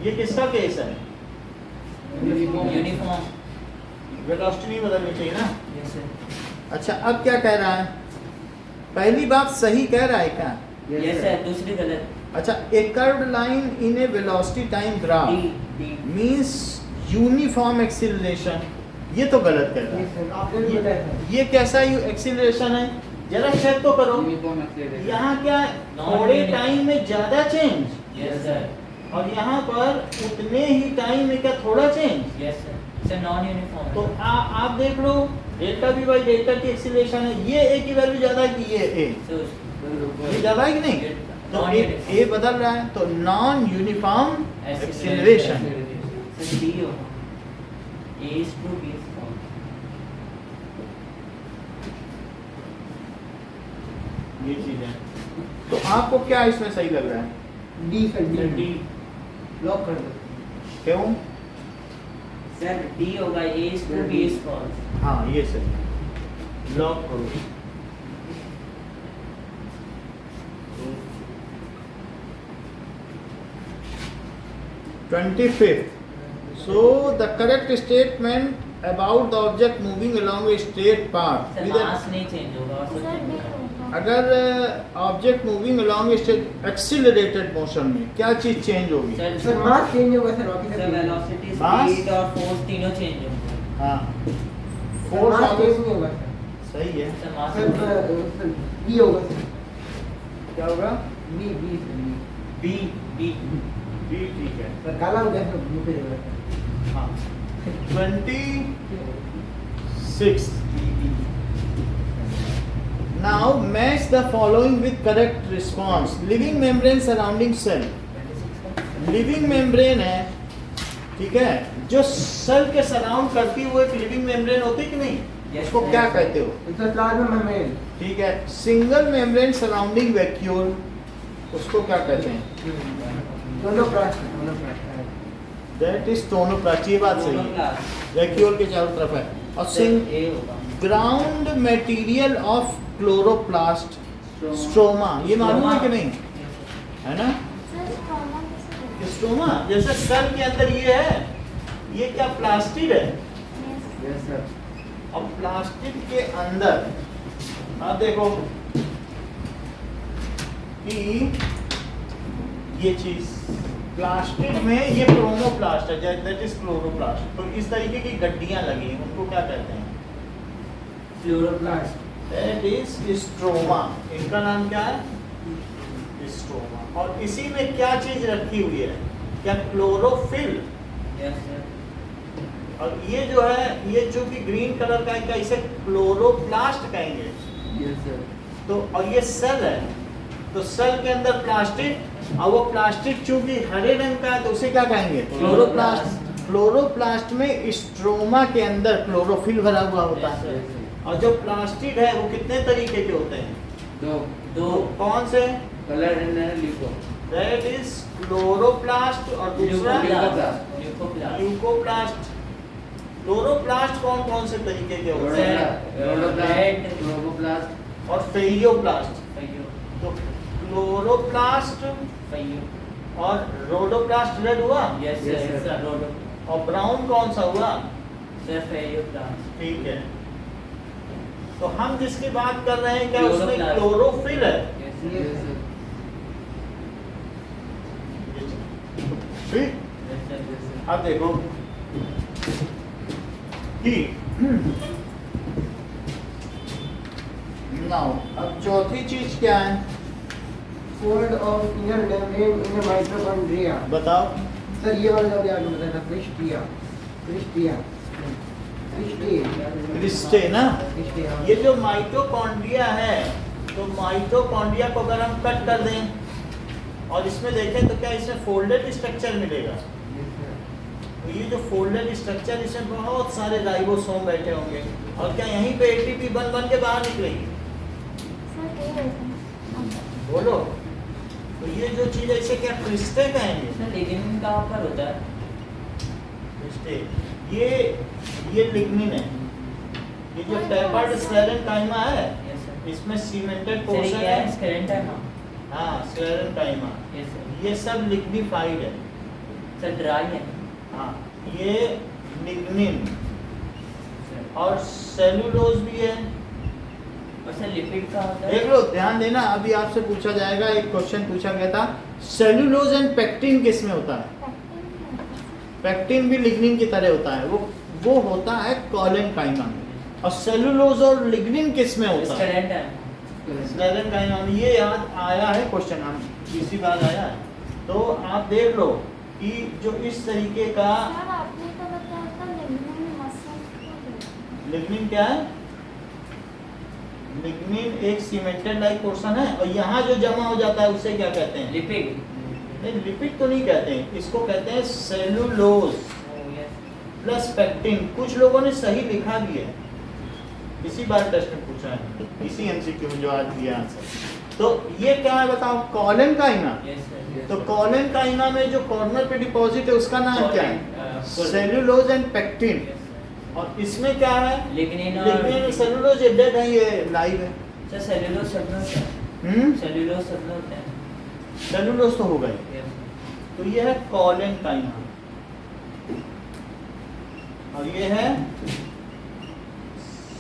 ये किसका केस है? यूनिफॉर्म। वेलोसिटी नहीं बदलनी चाहिए ना। Yes sir. अच्छा, अब क्या कह रहा है? पहली बात सही कह रहा है क्या? यस सर, दूसरी गलत। अच्छा, a curved line in a velocity time graph D means uniform acceleration, ये तो गलत कह रहा है। ये कैसा एक्सीलरेशन है? जरा चेक तो करो। यहाँ क्या है? थोड़े टाइम में ज्यादा चेंज, यस सर। और यहाँ पर उतने ही टाइम में क्या थोड़ा change? Yes sir. Sir non uniform. तो आप देख लो, डेल्टा वी बाई डेल्टा की एक्सीलरेशन है, ये ए की वैल्यू ज्यादा है कि ये ए? ये ज्यादा है कि नहीं? तो ए बदल रहा है, तो non uniform acceleration. Sir D होगा। A is to B is false। ये चीज है। तो आपको क्या इसमें सही लग रहा है? Sir D. लॉक कर दो। क्यों? सर डी होगा। A is to B is false। हाँ, ये सही। लॉक करो। Twenty-fifth. So the correct statement about the object moving along a straight path sir with a- मास नहीं चेंज होगा और हैं। सब सर चेंज डी होगा। होगा। अगर object moving along a straight accelerated motion में क्या चीज चेंज होगी? सर मास चेंज होगा सर, बाकी सर सब वेलोसिटी, मास? स्पीड और फोर्स तीनों चेंज होंगे। हाँ, फोर्स फोर्स चेंज नहीं होगा सर। सही है। सर मास सर बी होगा सर। क्या होगा? B B B. D. B ठीक है। सर काला हो गया सर, ब्लू पे होगा सर। हाँ, 26th। Now match the following with correct response. Living membrane surrounding cell. Living membrane है, ठीक है, जो सेल के सराउंड करती है वो एक लिविंग मेम्ब्रेन होती है कि नहीं? Yes, इसको sir. क्या कहते हो? Sir plasma membrane. ठीक है। सिंगल मेम्ब्रेन सराउंडिंग वैक्यूल, उसको क्या कहते हैं? That is tonoplast. ये बात सही है, वैक्यूल के चारों तरफ है। और ए होगा। Ground material of chloroplast stroma, ये मालूम है कि नहीं? है ना? सर स्ट्रोमा कैसे होगा? स्ट्रोमा जैसे सेल के अंदर ये है, ये क्या प्लास्टिड है? यस। Yes sir. और प्लास्टिक के अंदर आप देखो कि ये चीज प्लास्टिक में ये क्रोमोप्लास्ट है, दैट इज क्लोरोप्लास्ट। तो इस तरीके की गड्डियां लगी हैं, उनको क्या कहते हैं? फ्लोरोप्लास्ट। That is stroma. इनका नाम क्या है? स्ट्रोमा। और इसी में क्या चीज रखी हुई है? क्या क्लोरोफिल? Yes sir. और ये जो है, ये जो कि ग्रीन कलर का है, क्या इसे क्लोरोप्लास्ट कहेंगे? Yes sir. तो और ये सेल है, तो सेल के अंदर प्लास्टिक, और वो प्लास्टिक चूंकि हरे रंग का है तो उसे क्या कहेंगे? क्लोरोप्लास्ट। क्लोरोप्लास्ट में स्ट्रोमा के अंदर क्लोरोफिल भरा हुआ होता Yes, है। sir. और जो प्लास्टिड है वो कितने तरीके के होते हैं? दो। कौन से? कलर एंड लिको। दैट इज क्लोरोप्लास्ट और दूसरा ल्यूकोप्लास्ट। ल्यूकोप्लास्ट। क्लोरोप्लास्ट कौन कौन से तरीके के होते हैं? रेड। क्लोरोप्लास्ट और फेरियोप्लास्ट। फैयो। तो क्लोरोप्लास्ट फैयो। और रोडोप्लास्ट रेड हुआ, यस Yes, sir. सर। रोडो। और ब्राउन कौन सा हुआ? सर फैयोप्लास्ट। ठीक है। तो हम जिसकी बात कर रहे हैं क्या उसमें क्लोरोप्लास्ट। क्लोरोफिल है? Yes yes sir. सर। ठीक। Yes sir. अब देखो कि नाउ अब चौथी चीज क्या है? Fold of inner membrane in mitochondria. बताओ। सर ये वाला जो आपने बताया था, क्रिस्टिया। क्रिस्टिया। क्रिस्टे ना, क्रिस्टिया। ये जो माइटोकॉन्ड्रिया है, तो माइटोकॉन्ड्रिया को अगर हम कट कर दें और इसमें देखें तो क्या इसमें फोल्डेड स्ट्रक्चर मिलेगा। तो ये जो फोल्डेड स्ट्रक्चर, इसमें बहुत सारे राइबोसोम बैठे होंगे और क्या यहीं पे एटीपी बन बन के बाहर निकलेगी। सर दे देते हैं। बोलो। तो ये जो चीज़ है इसे क्या क्रिस्टे कहेंगे। सर लिग्निन कहाँ पर होता है? क्रिस्टे, ये लिग्निन है। ये जो टैपर्ड स्क्लेरेंकाइमा है, यस सर। इसमें सीमेंटेड सर पोर्शन ये है। है स्क्लेरेंकाइमा। हाँ, स्क्लेरेंकाइमा। Yes sir. ये सब लिग्निफाइड है। सर ड्राई है। हाँ, ये लिग्निन सर और सेलुलोज भी है। और सर लिपिड का होता है? देख लो, ध्यान देना, अभी आपसे पूछा जाएगा, एक क्वेश्चन पूछा गया था, सेलुलोज एंड पेक्टिन किस में होता है। पेक्टिन भी लिग्निन की तरह होता है, वो होता है कॉलेनकाइमा में। और सेलुलोज और लिग्निन किस में होता है। स्क्लेरेंकाइमा। स्क्लेरेंकाइमा में। ये याद आया है क्वेश्चन, हम इसी बात आया है। तो आप देख लो कि जो इस तरीके का सर आपने तो बताया था लिग्निन मसल। लिग्निन क्या है। लिग्निन एक सीमेंटेड लाइक पोर्शन है और यहाँ जो जमा हो जाता है उसे क्या कहते हैं। लिपिड। नहीं, लिपिड तो नहीं कहते हैं, इसको कहते हैं सेलुलोज प्लस पेक्टिन। कुछ लोगों ने सही लिखा भी है, इसी बार टेस्ट में पूछा है, इसी एमसीक्यू में जो आज दिया आंसर। तो ये क्या है बताओ, कॉलेनकाइमा। Yes sir. तो कॉलेनकाइमा में जो कॉर्नर पे डिपॉजिट है उसका नाम क्या है, सेलुलोज एंड पेक्टिन। और इसमें क्या है, लिग्निन और लिग्निन सेलुलोज डेड है, ये लाइव है। सर सेल्यूलोज सब में होता है। सेल्यूलोज सब में होता है। सेलुलोज तो होगा ही। यस तो ये है कॉलेनकाइमा और ये है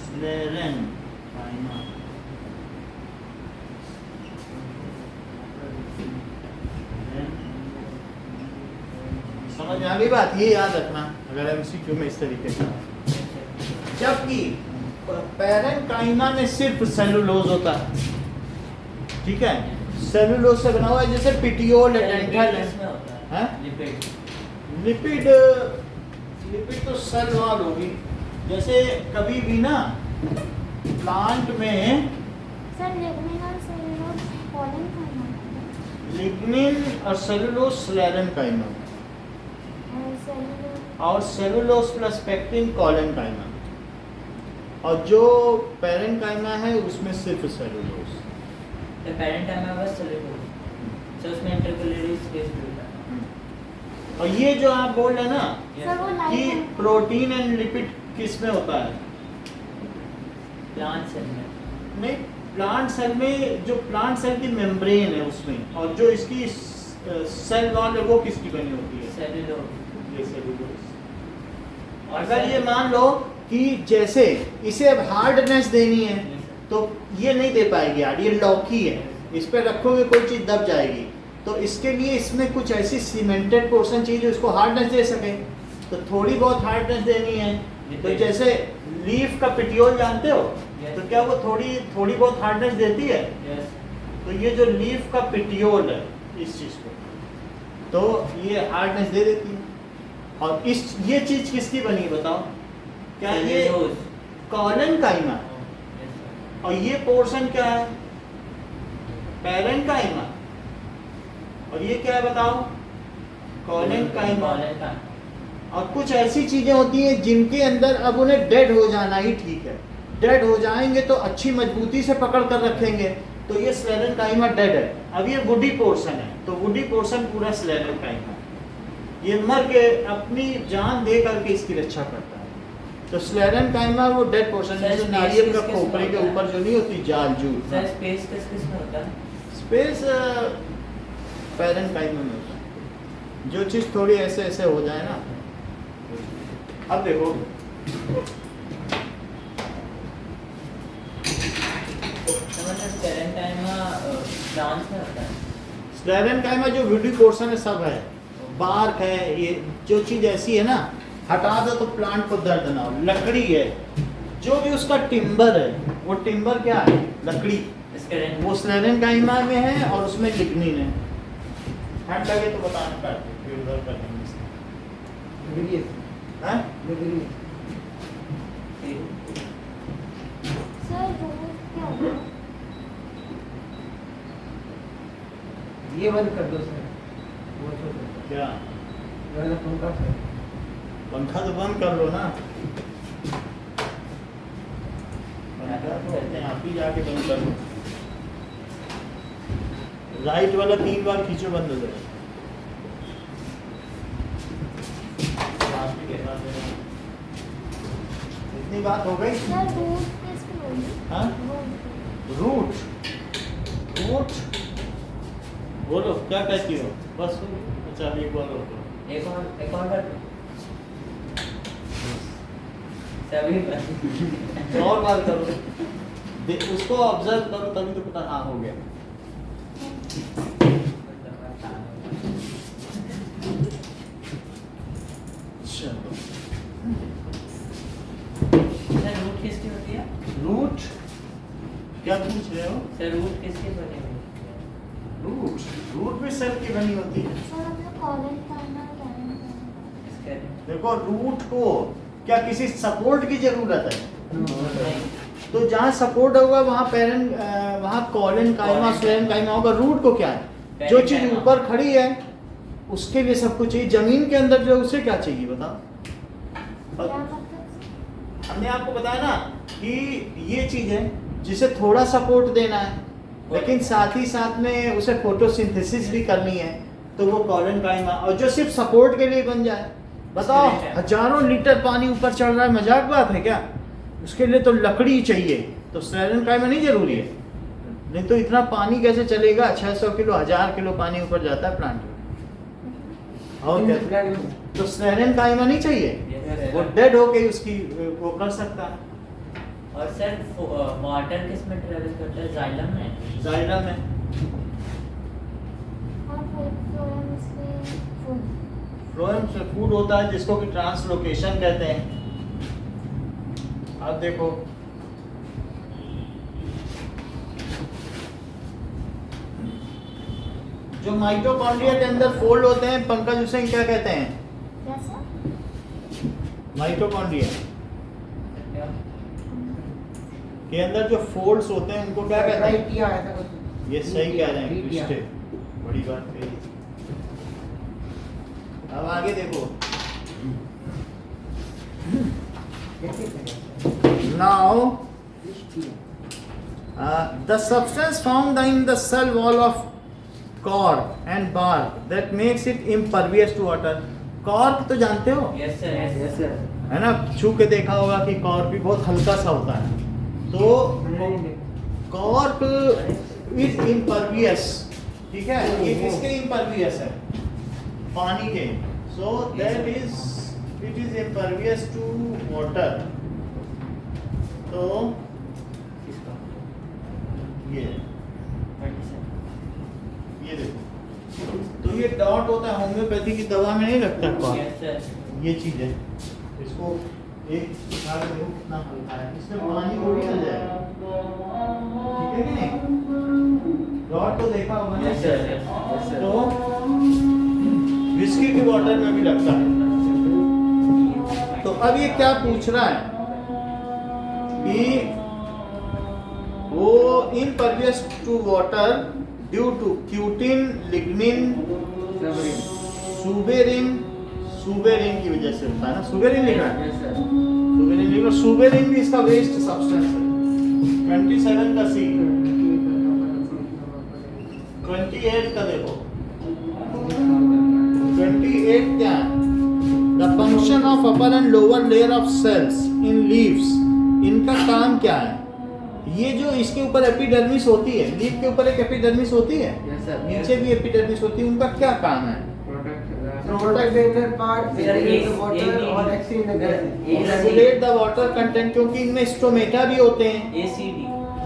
स्क्लेरेंकाइमा। समझ में आ गई बात, ये याद रखना अगर एमसीक्यू में इस तरीके का। जबकि पैरेंकाइमा में सिर्फ सेलुलोज होता है, ठीक है, सेलुलोज से बना हुआ है, जैसे पिटियोल है, डेंटल इसमें है। होता है। हैं? लिपिड। लिपिड, लिपिड तो सेल वॉल होगी। जैसे कभी भी ना प्लांट में सर लिग्निन और सेलुलोज कॉलेनकाइमा लिग्निन और सेलुलोज स्क्लेरेंकाइमा और सेलुलोज और सेलुलोज प्लस पेक्टिन कॉलेनकाइमा। और जो पैरेंकाइमा है उसमें सिर्फ सेलुलोज। तो पैरेंकाइमा बस सेल्यूलोज। सर उसमें इंटरकलरी स्पेस भी होता है। और ये जो आप बोल रहे हैं ना सर वो कि लाइव है। प्रोटीन एंड लिपिड किस में होता है, प्लांट सेल में। नहीं, प्लांट सेल में जो प्लांट सेल की मेम्ब्रेन है उसमें, और जो इसकी सेल वॉल है वो किसकी बनी होती है, सेल्यूलोज। ये सेलुलोज। अगर ये मान लो कि जैसे इसे अब हार्डनेस देनी है तो ये नहीं दे पाएगी यार, ये लौकी है, इस पर रखोगे कोई चीज़ दब जाएगी। तो इसके लिए इसमें कुछ ऐसी सीमेंटेड पोर्शन चाहिए जो इसको हार्डनेस दे सके, तो थोड़ी बहुत हार्डनेस देनी है। तो जैसे लीफ का पिटियोल जानते हो, तो क्या वो थोड़ी बहुत हार्डनेस देती है। यस। तो ये जो लीफ का पिटियोल है इस चीज़ को, तो ये हार्डनेस दे देती है। और ये चीज़ किसकी बनी बताओ, क्या ये सेल्यूलोज। Collenchyma, yes sir. और ये पोर्शन क्या है, पैरेंकाइमा, और ये क्या है बताओ, कॉलेनकाइमा। कॉलेनकाइमा। और कुछ ऐसी चीजें होती हैं जिनके अंदर अब उन्हें डेड हो जाना ही ठीक है, डेड हो जाएंगे तो अच्छी मजबूती से पकड़ कर रखेंगे, तो ये स्क्लेरेंकाइमा डेड है। अब ये वुडी पोर्शन है, तो वुडी पोर्शन पूरा स्क्लेरेंकाइमा, ये मर के अपनी जान दे करके इसकी रक्षा करता है। तो स्क्लेरेंकाइमा वो डेड पोर्शन है, जैसे नारियल का खोपरे के ऊपर जो नहीं होती जाल जूल, सर स्पेस किस में होता है? स्पेस पैरेंकाइमा में होता है। जो चीज़ थोड़ी ऐसे ऐसे हो जाए ना, अब देखो स्क्लेरेंकाइमा जो वुडी पोर्शन है सब है, बार्क है, ये जो चीज़ ऐसी है ना हटा दो तो प्लांट को दर्द ना हो। लकड़ी है, जो भी उसका टिम्बर है, वो टिम्बर क्या है, लकड़ी, वो स्क्लेरेंकाइमा में है और उसमें लिग्निन है। ठंड लगे तो बताना काट फिर उधर कर देंगे। हैं? सर वो क्या होगा? ये बंद कर दो सर, वो छोड़ दो। क्या मेरा पंखा सर, पंखा तो बंद कर लो ना। पंखा तो अपने आप ही जाके बंद कर लो। राइट वाला 3 बार खींचो, बंद हो जाए। इतनी बात हो गई। सर रूट किसको बोलिए? हाँ? रूट रूट बोलो क्या कहती हो? बस अच्छा एक बार और बोलो। एक और कर दो। सभी पर और बात करो, उसको ऑब्जर्व करो तभी तो पता हाँ हो गया। चलो सर रूट किसकी होती है? रूट क्या पूछ रहे हो? सर रूट किसकी बनी हुई है? रूट रूट भी सेल की बनी होती है। सर हमने कॉलेज करना है, करना है। इसके देखो रूट को क्या किसी सपोर्ट की जरूरत है? नहीं। तो जहाँ सपोर्ट होगा वहाँ पेरेंट वहाँ कॉलन काइमा स्लेन काइमा होगा। रूट को क्या है? जो चीज पेरेंकाइमा। ऊपर खड़ी है उसके लिए सब कुछ चाहिए। जमीन के अंदर जो है उसे क्या चाहिए बताओ? क्या मतलब? हमने आपको बताया ना कि ये चीज है जिसे थोड़ा सपोर्ट देना है, लेकिन साथ ही साथ में उसे फोटोसिंथेसिस भी करनी है, तो वो कॉलन काइमा। और जो सिर्फ सपोर्ट के लिए बन जाए, बताओ हजारों लीटर पानी ऊपर चढ़ रहा है, मजाक बात है क्या? उसके लिए तो लकड़ी चाहिए, तो स्लेरन काइमा नहीं जरूरी है। नहीं तो इतना पानी कैसे चलेगा? 600 किलो 1000 किलो पानी ऊपर जाता है प्लांट में। और क्या? तो स्लेरन काइमा नहीं चाहिए, वो डेड होके उसकी वो कर सकता है। और सर वाटर किस में ट्रेवल करता है? जाइलम में। जाइलम में और फ्लोएम इसलिए फूड। फ्लोएम से फूड होता है जिसको कि ट्रांसलोकेशन कहते हैं। अब देखो जो माइटोकॉन्ड्रिया के अंदर फोल्ड होते हैं, पंकज उसे क्या कहते हैं? क्या सर? माइटोकॉन्ड्रिया क्या? के अंदर जो फोल्ड्स होते हैं उनको क्या कहते हैं? राइटिया ऐसा कुछ। ये सही कह रहे हैं रिटिया। क्रिस्टे, बड़ी बात कही। अब आगे देखो, कैसे करें? Now रिटिया। the substance found in the cell wall of cork and bark that makes it impervious to water. Cork तो जानते हो यस सर, यस सर। है ना? छू के देखा होगा कि कॉर्क भी बहुत हल्का सा होता है। तो कॉर्क इज impervious, ठीक है? ये किसके impervious है? पानी के। So that is it is impervious to water. तो ये देखो, तो ये डॉट होता है होम्योपैथी की दवा में नहीं लगता कॉर्क। Yes sir. ये चीज है, इसको एक उठा के देखो कितना हल्का है, इसमें पानी थोड़ी ना जाएगा, ठीक है कि नहीं? डॉट तो देखा होगा ना? Yes sir, yes sir. तो विस्की की वाटर में भी लगता है। तो अब ये क्या पूछ रहा है कि वो impervious to water due to cutin, lignin, suberin की वजह से होता है ना? सुबेरिन लिख रहा है, यस सर। सुबेरिन लिख रहा है। सुबेरिन भी इसका वेस्ट सब्सटेंस है। 27 का सी, 28 का देखो, 28 क्या है? The function of upper and lower layer of cells in leaves, इनका काम क्या है? ये जो इसके ऊपर एपिडर्मिस होती है, लीफ के ऊपर एक एपिडर्मिस होती है, यस सर। नीचे भी एपिडर्मिस होती है, उनका क्या काम है? Protect the inner part, Sir, regulate the ये- water or exchange the gas. Regulate the water content, क्योंकि इनमें स्टोमेटा भी होते हैं ACD।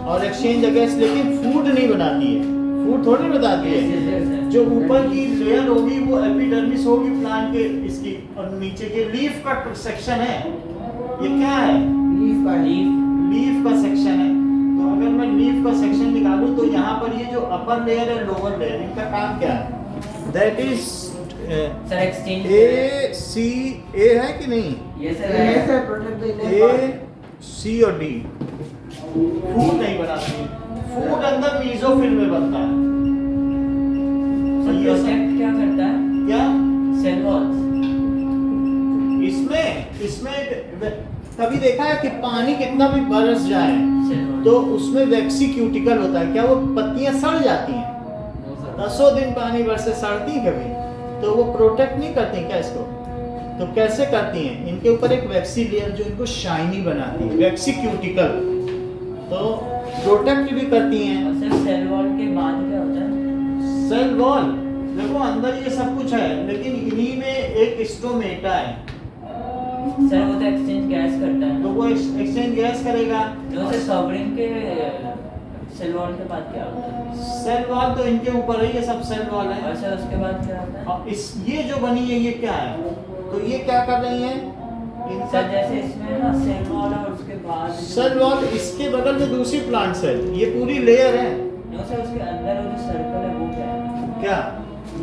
और एक्सचेंज गैस, लेकिन फूड नहीं बनाती है। फूड थोड़ी बताती है। जो ऊपर की लेयर होगी वो एपिडर्मिस होगी प्लांट के इसकी, और नीचे के लीफ का सेक्शन है। ये क्या है? Leaf का है। लीफ का सेक्शन है। तो अगर मैं लीफ का सेक्शन निकालूं तो यहाँ पर ये जो अपर लेयर है, लोअर लेयर, इनका काम क्या है? That is sir exchange. A C A है कि नहीं? Yes sir. Yes sir, protect the inner a part. C और डी फूड नहीं बनाती। फूड अंदर मीजोफिल में बनता है। ये सब प्रोटेक्ट क्या करता है? क्या सेल वॉल्स। इसमें कभी देखा है कि पानी कितना भी बरस जाए सेल वॉल्स। तो उसमें वैक्सी क्यूटिकल होता है, क्या वो पत्तियां सड़ जाती हैं? 10 दिन पानी बरसे सड़ती हैं कभी? तो वो प्रोटेक्ट नहीं करती क्या इसको? तो कैसे करती हैं? इनके ऊपर एक वैक्सी लेयर जो इनको शाइनी बनाती है, वैक्सी क्यूटिकल, तो प्रोटेक्ट भी करती हैं। और सर सेल वॉल के बाद क्या होता है? सेल वॉल देखो अंदर ये सब कुछ है, लेकिन इन्हीं में एक स्टोमेटा है, सर वो तो एक्सचेंज गैस करता है। तो वो एक्सचेंज गैस करेगा। जो से सॉवरिन के सेल वॉल के बाद क्या होता है? सेल वॉल तो इनके ऊपर है, ये सब सेल वॉल है। और सर उसके बाद क्या होता है? और इस ये जो बनी है ये क्या है? तो ये क्या कर रही है? सर जैसे इसमें ना सेल वॉल है और उसके बाद सेल वॉल, इसके बगल में दूसरी प्लांट सेल, ये पूरी लेयर है। जो सर उसके अंदर वो जो सर्कल है वो क्या है? क्या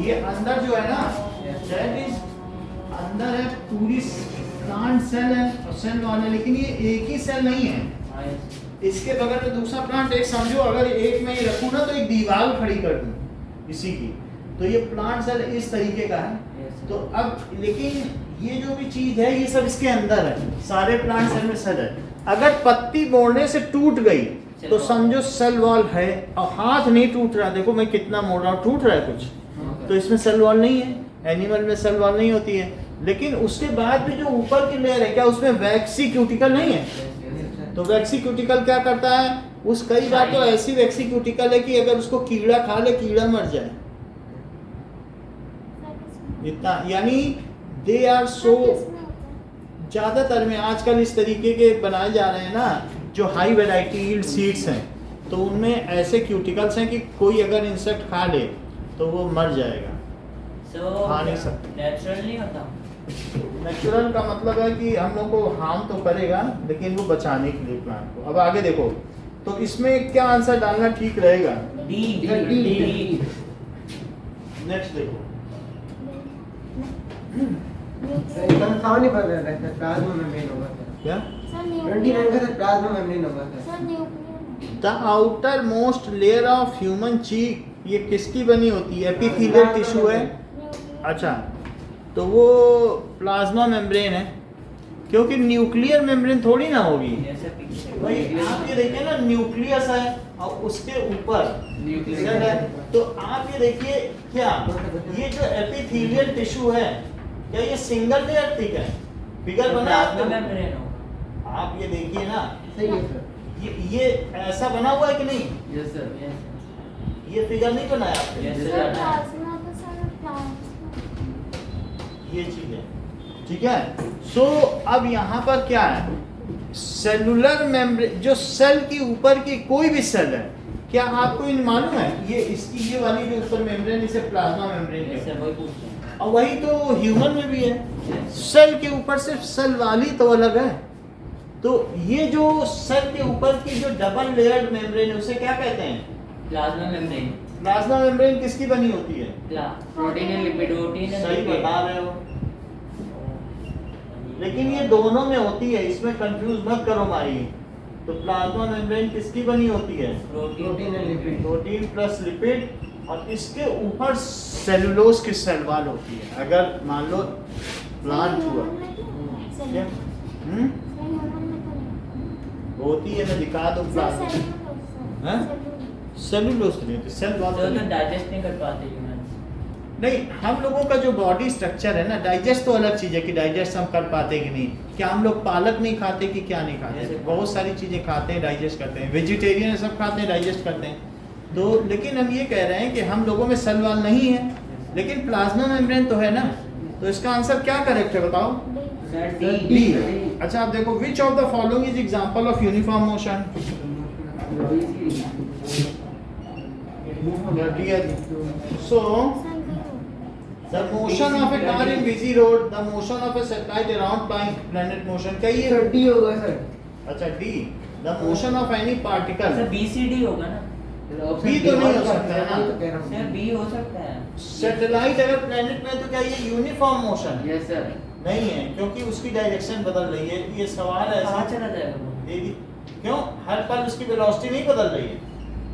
ये अंदर जो है ना, दैट इज अंदर है पूरी प्लांट सेल है और सेल वॉल है, लेकिन ये एक ही सेल नहीं है। हाँ, yes। इसके बगल में दूसरा प्लांट, एक समझो अगर एक में ये रखूं ना तो एक दीवार खड़ी कर दूं इसी की, तो ये प्लांट सेल इस तरीके का है। Yes, तो अब लेकिन ये जो भी चीज है ये सब इसके अंदर है, सारे प्लांट सेल में सेल है। अगर पत्ती मोड़ने से टूट गई तो समझो सेल वॉल है, और हाथ नहीं टूट रहा, देखो मैं कितना मोड़ रहा हूँ, टूट रहा है कुछ, तो इसमें सेल वॉल नहीं है। एनिमल में सेल वॉल नहीं होती है, लेकिन उसके बाद भी जो ऊपर की लेयर है, क्या उसमें वैक्सी क्यूटिकल नहीं है? तो वैक्सी क्यूटिकल क्या करता है? उस कई बार तो ऐसी वैक्सी क्यूटिकल है कि अगर उसको कीड़ा खा ले, कीड़ा मर जाए, इतना, यानी दे आर सो, ज्यादातर में आजकल इस तरीके के बनाए जा रहे हैं ना जो हाई वैरायटी यील्ड सीड्स हैं, तो उनमें ऐसे क्यूटिकल्स हैं कि कोई अगर इंसेक्ट खा ले तो वो मर जाएगा, खा नहीं सकते। नेचुरल नहीं होता। नेचुरल का मतलब है कि हम लोग को हार्म तो करेगा, लेकिन वो बचाने के लिए प्लांट को। अब आगे देखो, तो इसमें क्या आंसर डालना ठीक रहेगा? D D. नेक्स्ट देखो, कंफर्म नहीं पड़ रहा है सर, प्लाज्मा मेम्ब्रेन होगा सर। क्या? 29 का सर प्लाज्मा मेम्ब्रेन होगा sir. Sir nuclear the outer most layer of human चीक, ये किसकी बनी होती है? एपिथेलियल टिश्यू है। अच्छा, तो वो प्लाज्मा मेम्ब्रेन है, क्योंकि न्यूक्लियर मेम्ब्रेन थोड़ी ना होगी। ऐसे पीछे भाई आप ये देखिए ना, न्यूक्लियस है और उसके ऊपर सेल है, तो आप ये देखिए क्या ये जो एपिथेलियल टिश्यू है, क्या ये सिंगल लेयर थिक है? फिगर बना प्लाज्मा आपने? मेम्ब्रेन होगा। आप ये देखिए ना, सही है सर। ये ऐसा बना हुआ है कि नहीं? यस सर, यस ये फिगर नहीं बनाया आपने? Yes, सर प्लाज्मा तो सर प्लाज्मा ये चीज है, ठीक है। सो अब यहाँ पर क्या है? सेलुलर मेम्ब्रेन, जो सेल के ऊपर की कोई भी सेल है, क्या आपको इन मालूम है? ये इसकी ये वाली जो ऊपर मेम्ब्रेन, इसे प्लाज्मा मेम्ब्रेन यस कहते हैं। सर, वही पूछ रहे हैं। और वही तो ह्यूमन में भी है, सेल के ऊपर सिर्फ सेल वाली तो अलग है। तो ये जो सेल के ऊपर की जो डबल लेयर्ड मेम्ब्रेन है, उसे क्या कहते हैं? Plasma membrane. प्लाज्मा मेम्ब्रेन किसकी बनी होती है? Protein and lipid, protein and सही बता रहे हो, लेकिन ये दोनों में होती है, इसमें कंफ्यूज मत करो माही। तो प्लाज्मा मेम्ब्रेन किसकी बनी होती है? Protein and lipid. Protein plus lipid, और इसके ऊपर सेलुलोज की सेल वॉल होती है। अगर मान लो प्लांट हुआ, क्या? होती है, मैं दिखा दूं प्लाज्मा, हैं? सेलुलोज नहीं होती, सेल वॉल तो डाइजेस्ट नहीं कर पाते ह्यूमंस। नहीं। हम लोगों का जो बॉडी स्ट्रक्चर है ना, डाइजेस्ट तो अलग चीज़ है कि डाइजेस्ट हम कर पाते कि नहीं। क्या हम लोग पालक नहीं खाते कि क्या नहीं खाते? जैसे बहुत सारी चीज़ें खाते हैं, डाइजेस्ट करते हैं। वेजिटेरियन सब खाते हैं, डाइजेस्ट करते हैं। तो लेकिन हम ये कह रहे हैं कि हम लोगों में सेल वॉल नहीं है, लेकिन प्लाज्मा मेम्ब्रेन तो है ना। तो इसका आंसर क्या करेक्ट है बताओ? Sir D. अच्छा आप देखो, which of the following is example of uniform motion? So the motion of a car in busy road, the motion of a satellite around planet motion, क्या ये? सर डी होगा सर। अच्छा D, the motion of any particle। Sir BCD होगा ना? बी तो नहीं हो सकता है ना। सर B हो सकता है। सैटेलाइट अगर प्लेनेट में, तो क्या ये यूनिफॉर्म मोशन है? Yes sir. नहीं है, क्योंकि उसकी डायरेक्शन बदल रही है। ये सवाल है कहाँ ऐसा, चला जाएगा वो? क्यों हर पल उसकी वेलोसिटी नहीं बदल रही है?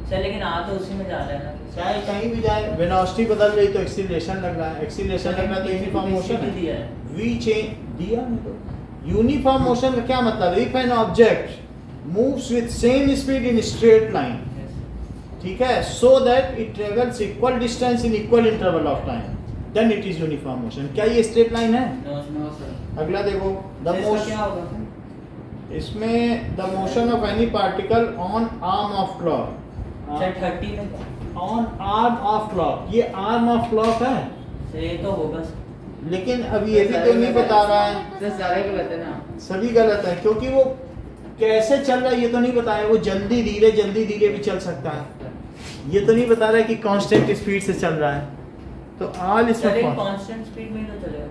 सर लेकिन आ तो उसी में जा रहा है ना। चाहे कहीं भी जाए, वेलोसिटी बदल रही तो एक्सीलरेशन लग रहा है, एक्सीलरेशन लग रहा है तो यूनिफॉर्म मोशन है। दिया है। वी चेंज दिया नहीं तो यूनिफॉर्म मोशन का क्या मतलब? If an object moves with same speed in straight line, ठीक है, so that it travels equal distance in equal interval of time, then it is uniform motion. क्या ये स्ट्रेट लाइन है? No sir. अगला देखो, द इसका मोशन, क्या होगा? इसमें the motion of any particle on arm of clock, sir 30 में क्या? ऑन आर्म ऑफ क्लॉक, ये आर्म ऑफ क्लॉक है, सर ये तो होगा सर। लेकिन अब ये भी तो नहीं बता रहा है। सर सारे गलत है ना। सभी गलत है, क्योंकि वो कैसे चल रहा है ये तो नहीं बताया। वो जल्दी धीरे भी चल सकता है, ये तो नहीं बता रहा है कि कांस्टेंट स्पीड से चल रहा है। तो ऑल इसमें सर एक false। कांस्टेंट स्पीड में ही तो चलेगा।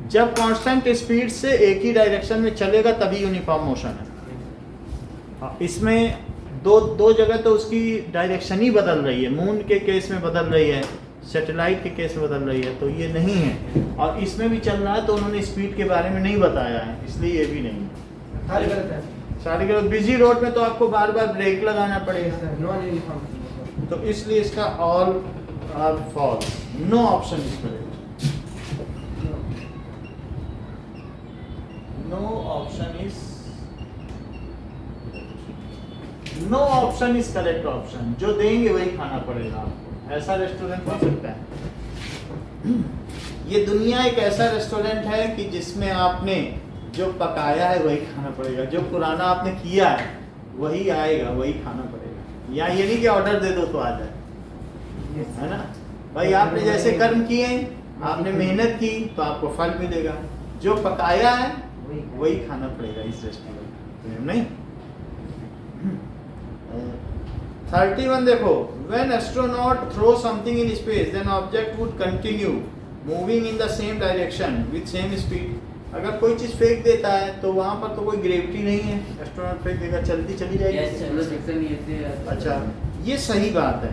जब कांस्टेंट स्पीड से एक ही डायरेक्शन में चलेगा तभी यूनिफॉर्म मोशन है। हाँ, इसमें दो जगह तो उसकी डायरेक्शन ही बदल रही है, मून के केस में बदल रही है, सैटेलाइट के केस में बदल रही है, तो ये नहीं है। और इसमें भी चल रहा है तो उन्होंने स्पीड के बारे में नहीं बताया है, इसलिए ये भी नहीं है। सारे गलत है सारी गलत। बिजी रोड में तो आपको बार बार ब्रेक लगाना पड़ेगा, सर, नॉन यूनिफॉर्म। तो इसलिए इसका all are false, no option is correct, no option is correct option. जो देंगे वही खाना पड़ेगा आपको, ऐसा रेस्टोरेंट हो सकता है। ये दुनिया एक ऐसा रेस्टोरेंट है कि जिसमें आपने जो पकाया है वही खाना पड़ेगा, जो पुराना आपने किया है वही आएगा, वही खाना पड़ेगा। या ये नहीं कि ऑर्डर दे दो तो आ जाए, है ना भाई। आपने जैसे कर्म किए, आपने मेहनत की तो आपको फल मिलेगा, जो पकाया है वही खाना पड़ेगा इस रेस्टोरेंट में, नहीं। 31 देखो, when astronaut throw something in space then object would continue moving in the same direction with same speed। अगर कोई चीज फेंक देता है तो वहां पर तो कोई ग्रेविटी नहीं है, एस्ट्रोनॉट फेंक देगा चलती चली जाएगी। अच्छा, ये सही बात है।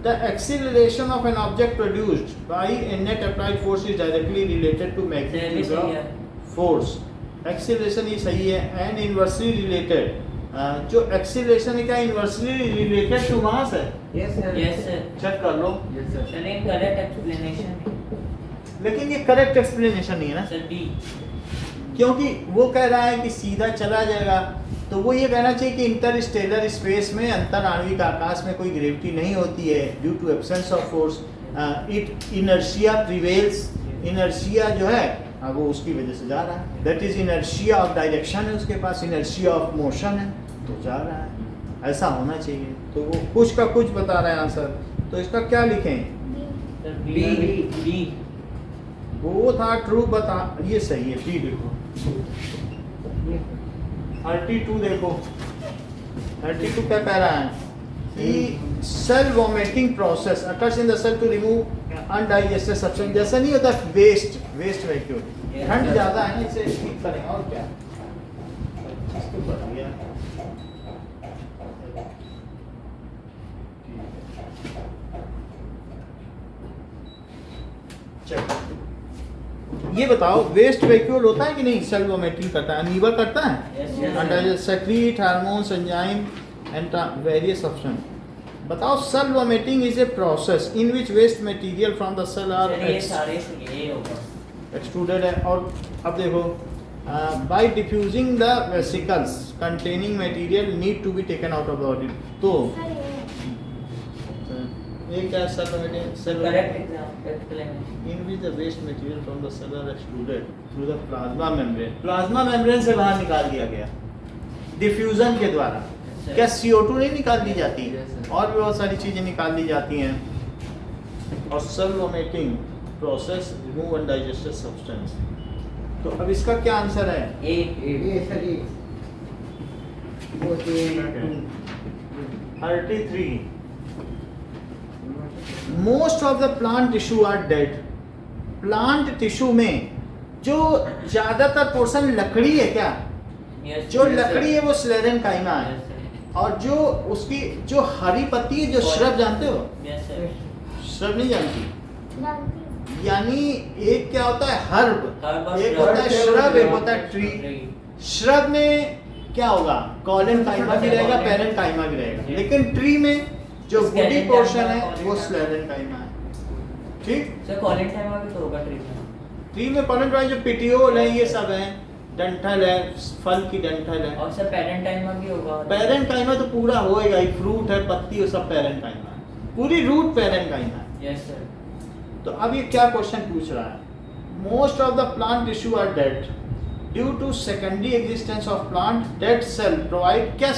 The acceleration of an object produced by a net applied force is directly related to magnitude of force। Acceleration ये सही है, एंड इनवर्सली रिलेटेड। जो एक्सीलरेशन है क्या इनवर्सली रिलेटेड टू मास है? Yes sir. Yes sir. Check कर लो। Yes sir. सर एक करेक्ट एक्सप्लेनेशन। लेकिन ये करेक्ट एक्सप्लेनेशन नहीं है ना, सर बी। क्योंकि वो कह रहा है कि सीधा चला जाएगा, तो वो ये कहना चाहिए कि इंटरस्टेलर स्पेस में, अंतर आणविक आकाश में कोई ग्रेविटी नहीं होती है due to absence of force, it inertia prevails. Inertia जो है वो उसकी वजह से जा रहा है, that is inertia of direction है उसके पास, इनर्शिया ऑफ मोशन है तो जा रहा है, ऐसा होना चाहिए। तो वो कुछ का कुछ बता रहा है आंसर, तो इसका क्या लिखें? Sir B. वो था ट्रू बता, ये सही है, बी लिखो। 32 देखो, 32 क्या कह रहा है कि cell vomiting process occurs in the cell to remove undigested substance. जैसा नहीं होता वेस्ट वैक्यूम, ठंड ज़्यादा है ना, इसे ठीक करें और क्या। इसको बढ़ गया। चलो ये बताओ, वेस्ट वैक्यूल होता है कि नहीं? सेल वॉमिटिंग करता है, अमीबा करता है, secrete hormones enzyme and various substance. बताओ, cell vomiting is a process in which waste material from the cell are extruded है। और अब देखो, by diffusing the vesicles containing material need to be taken out of the body. तो ये क्या cell in which the waste material from the cell are excluded through the plasma membrane। Plasma membrane से बाहर निकाल दिया गया डिफ्यूजन के द्वारा। क्या CO2 नहीं निकाल दी जाती, और भी बहुत सारी चीजें निकाल दी जाती हैं। और cell vomiting process remove undigested substance. तो अब इसका क्या आंसर है? ए सर। ए वो 33 most of the plant tissue are dead. Plant tissue में जो ज्यादातर पोर्शन लकड़ी है क्या? जो लकड़ी है वो स्लेरेन काइमा है, और जो उसकी जो हरी पत्ती है, जो श्रब जानते हो? श्रब नहीं जानती? यानी एक क्या होता है हर्ब, एक होता है श्रब, एक होता है ट्री। श्रब में क्या होगा? कॉलन काइमा भी रहेगा, पेरेंट काइमा भी रहेगा। लेकिन ट्री में जो वुडी Scalene पोर्शन time है का वो calling स्लेरेन टाइम है। ठीक, सर कॉलिंग टाइम भी तो होगा ट्री में। ट्री में पॉलन टाइम जो पिटियोल है ये सब है, डंठल है, फल की डंठल है। और सर पेरेंट टाइम भी होगा। पेरेंट टाइम है तो पूरा होएगा ही, फ्रूट है, पत्ती है, सब पेरेंट टाइम है, पूरी रूट पेरेंट टाइम है। Yes sir. तो अब ये क्या क्वेश्चन पूछ रहा है, most of the plant tissue are dead due to secondary existence of plant, dead cell provide, क्या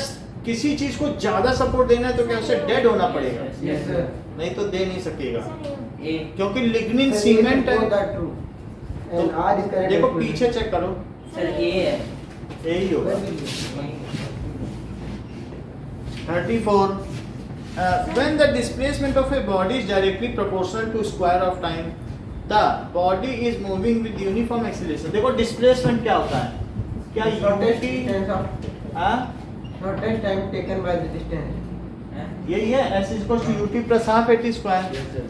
किसी चीज को ज्यादा सपोर्ट देना है तो क्या उसे डेड होना पड़ेगा, Yes, sir. नहीं तो दे नहीं सकेगा, सर ए क्योंकि लिग्निन Sir, सीमेंट both है। are true. And R is correct. देखो and full. पीछे चेक करो, सर ए है। यही होगा। Where will you? 34 when the displacement of a body is directly proportional to square of time, the body is moving with uniform acceleration। देखो डिस्प्लेसमेंट क्या होता है, क्या Shortest यूटी, distance of हाँ shortest time taken by the distance. यही है, s equal to U T plus half A T square. Yes, sir.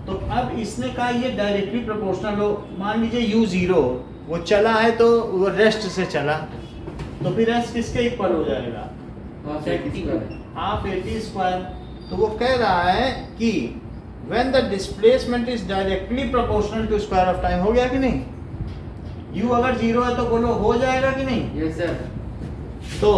तो अब इसने कहा ये डायरेक्टली प्रोपोर्शनल हो, मान लीजिए u जीरो वो चला है तो वो रेस्ट से चला, तो फिर s किसके इक्वल हो जाएगा, हाफ एटी स्क्वायर। तो वो कह रहा है कि when the displacement is directly proportional to square of time, हो गया कि नहीं, u अगर जीरो है तो बोलो हो जाएगा कि नहीं। Yes, sir. तो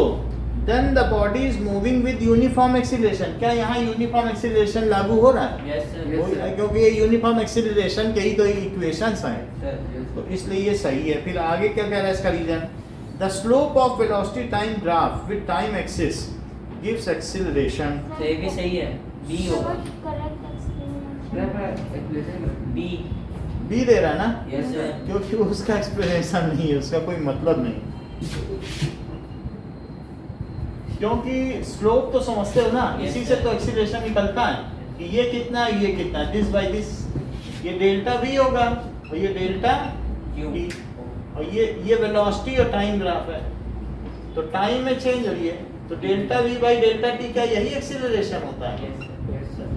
then the body is moving with uniform acceleration, क्या यहाँ uniform acceleration लागू हो रहा है, यस सर। Yes, हो sir. रहा है, क्योंकि ये uniform acceleration के ही तो इक्वेशंस हैं, सर तो इसलिए ये सही है। फिर आगे क्या कह रहा है इसका reason, the slope of velocity time graph with time axis gives acceleration। तो ये भी सही है, बी होगा। Correct explanation B. b दे रहा है ना, यस सर। क्योंकि उसका एक्सप्लेनेशन नहीं है, उसका कोई मतलब नहीं, क्योंकि स्लोप तो समझते हो ना, Yes, इसी से sir. तो एक्सीलरेशन निकलता है कि ये कितना है, ये कितना है, दिस बाय दिस, ये डेल्टा v होगा और ये डेल्टा क्यू। t, और ये वेलोसिटी और टाइम ग्राफ है, तो टाइम में चेंज हो रही है, तो delta v by delta t क्या यही एक्सीलरेशन होता है, यस सर।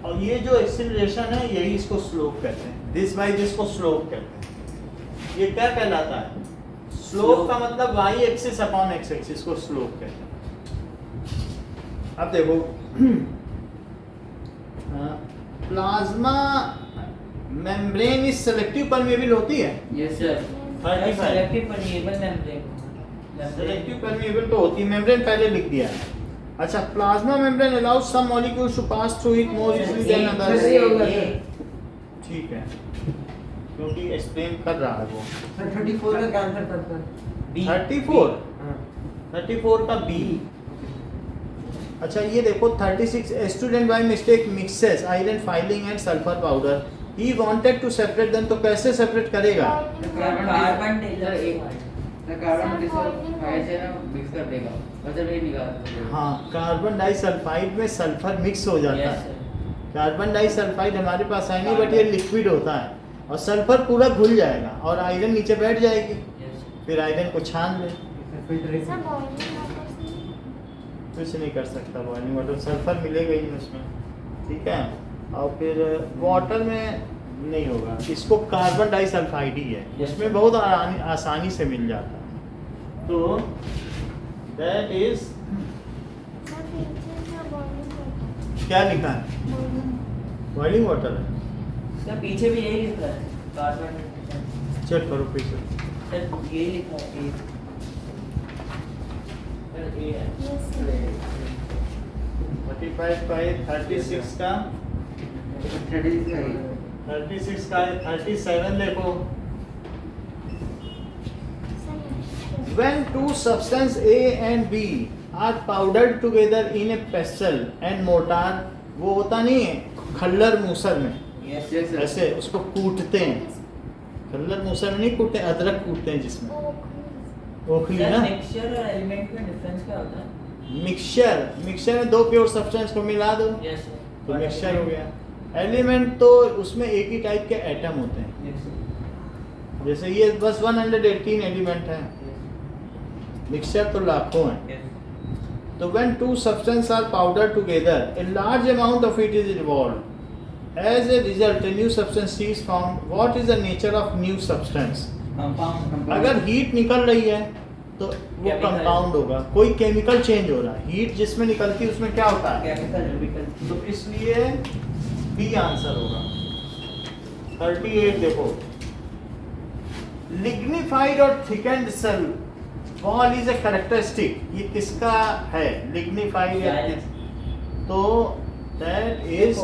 और ये जो एक्सीलरेशन है यही इसको स्लोप कहते हैं, दिस बाय दिस को स्लोप कहते हैं। ये क्या कहलाता है, स्लोप का मतलब y axis upon x axis को स्लोप कहते हैं। अब देखो plasma membrane is selective permeable होती है, yes sir. 35 selective permeable membrane. Selective permeable तो होती है, मेम्ब्रेन पहले लिख दिया है। अच्छा, plasma membrane allows some molecules to pass through it more easily than others. सही होगा, सर। ठीक है, क्योंकि एक्सप्लेन कर रहा है वो। Sir, 34 का आंसर था सर. बी। 34 हाँ. 34 का बी। अच्छा ये देखो 36 student by mistake mixes iron filing and sulphur powder, he wanted to separate them, तो कैसे सेपरेट करेगा, कार्बन सर, एक कार्बन ऐसे ना मिक्स कर देगा और जब ये निकाल हाँ कार्बन डाइसल्फाइड में सल्फर मिक्स हो जाता यस है। सर। कार्बन डाइसल्फाइड हमारे पास है नहीं, बट ये लिक्विड होता है और सल्फर पूरा घुल जाएगा और आयरन नीचे बैठ जाएगी, यस फिर आयरन को छान ले, सर बॉइलिंग वाटर से कुछ नहीं कर सकता बॉइलिंग वाटर, सल्फर मिलेगा ही नहीं उसमें, ठीक है। और फिर वाटर में नहीं होगा, इसको कार्बन डाइसल्फाइड ही है, Yes, उसमें sir. बहुत आसानी से मिल जाता है। तो दैट इज सर पीछे से बॉइलिंग वाटर क्या लिखा है, बॉइलिंग बॉइलिंग वाटर है, सर पीछे भी यही लिखा है कार्बन। चेक करो पीछे। सर यही लिखा है ए। सर ए है। यस सर 35 का है, 36 का 36 का है, 37 देखो। सही When two substance A and B are powdered together in a pestle and mortar, वो होता नहीं है खल्लर मूसर में, यस Yes, sir. ऐसे उसको कूटते हैं, खल्लर मूसर में नहीं कूटते, अदरक कूटते हैं जिसमें, ओखली सर ना। मिक्सचर और एलिमेंट में डिफरेंस क्या होता है? मिक्सचर में दो प्योर सब्सटेंस को मिला दो यस सर। तो मिक्सचर हो गया। एलिमेंट तो उसमें एक ही टाइप के एटम होते हैं, यस सर। जैसे ये बस 118 एलिमेंट है, मिक्सचर तो लाखों हैं। Yes. So when two substances are powdered together, a large amount of it is involved. As a result, a new substance is formed. What is the nature of new substance? Compound. अगर हीट निकल रही है तो वो Chemical. कंपाउंड होगा, कोई केमिकल चेंज हो रहा है, हीट जिसमें निकलती है उसमें क्या होता है, केमिकल तो इसलिए बी आंसर होगा। 38 देखो, लिग्निफाइड और thickened cell wall is a characteristic, ये किसका है, लिग्निफाइड या तो दैट इज,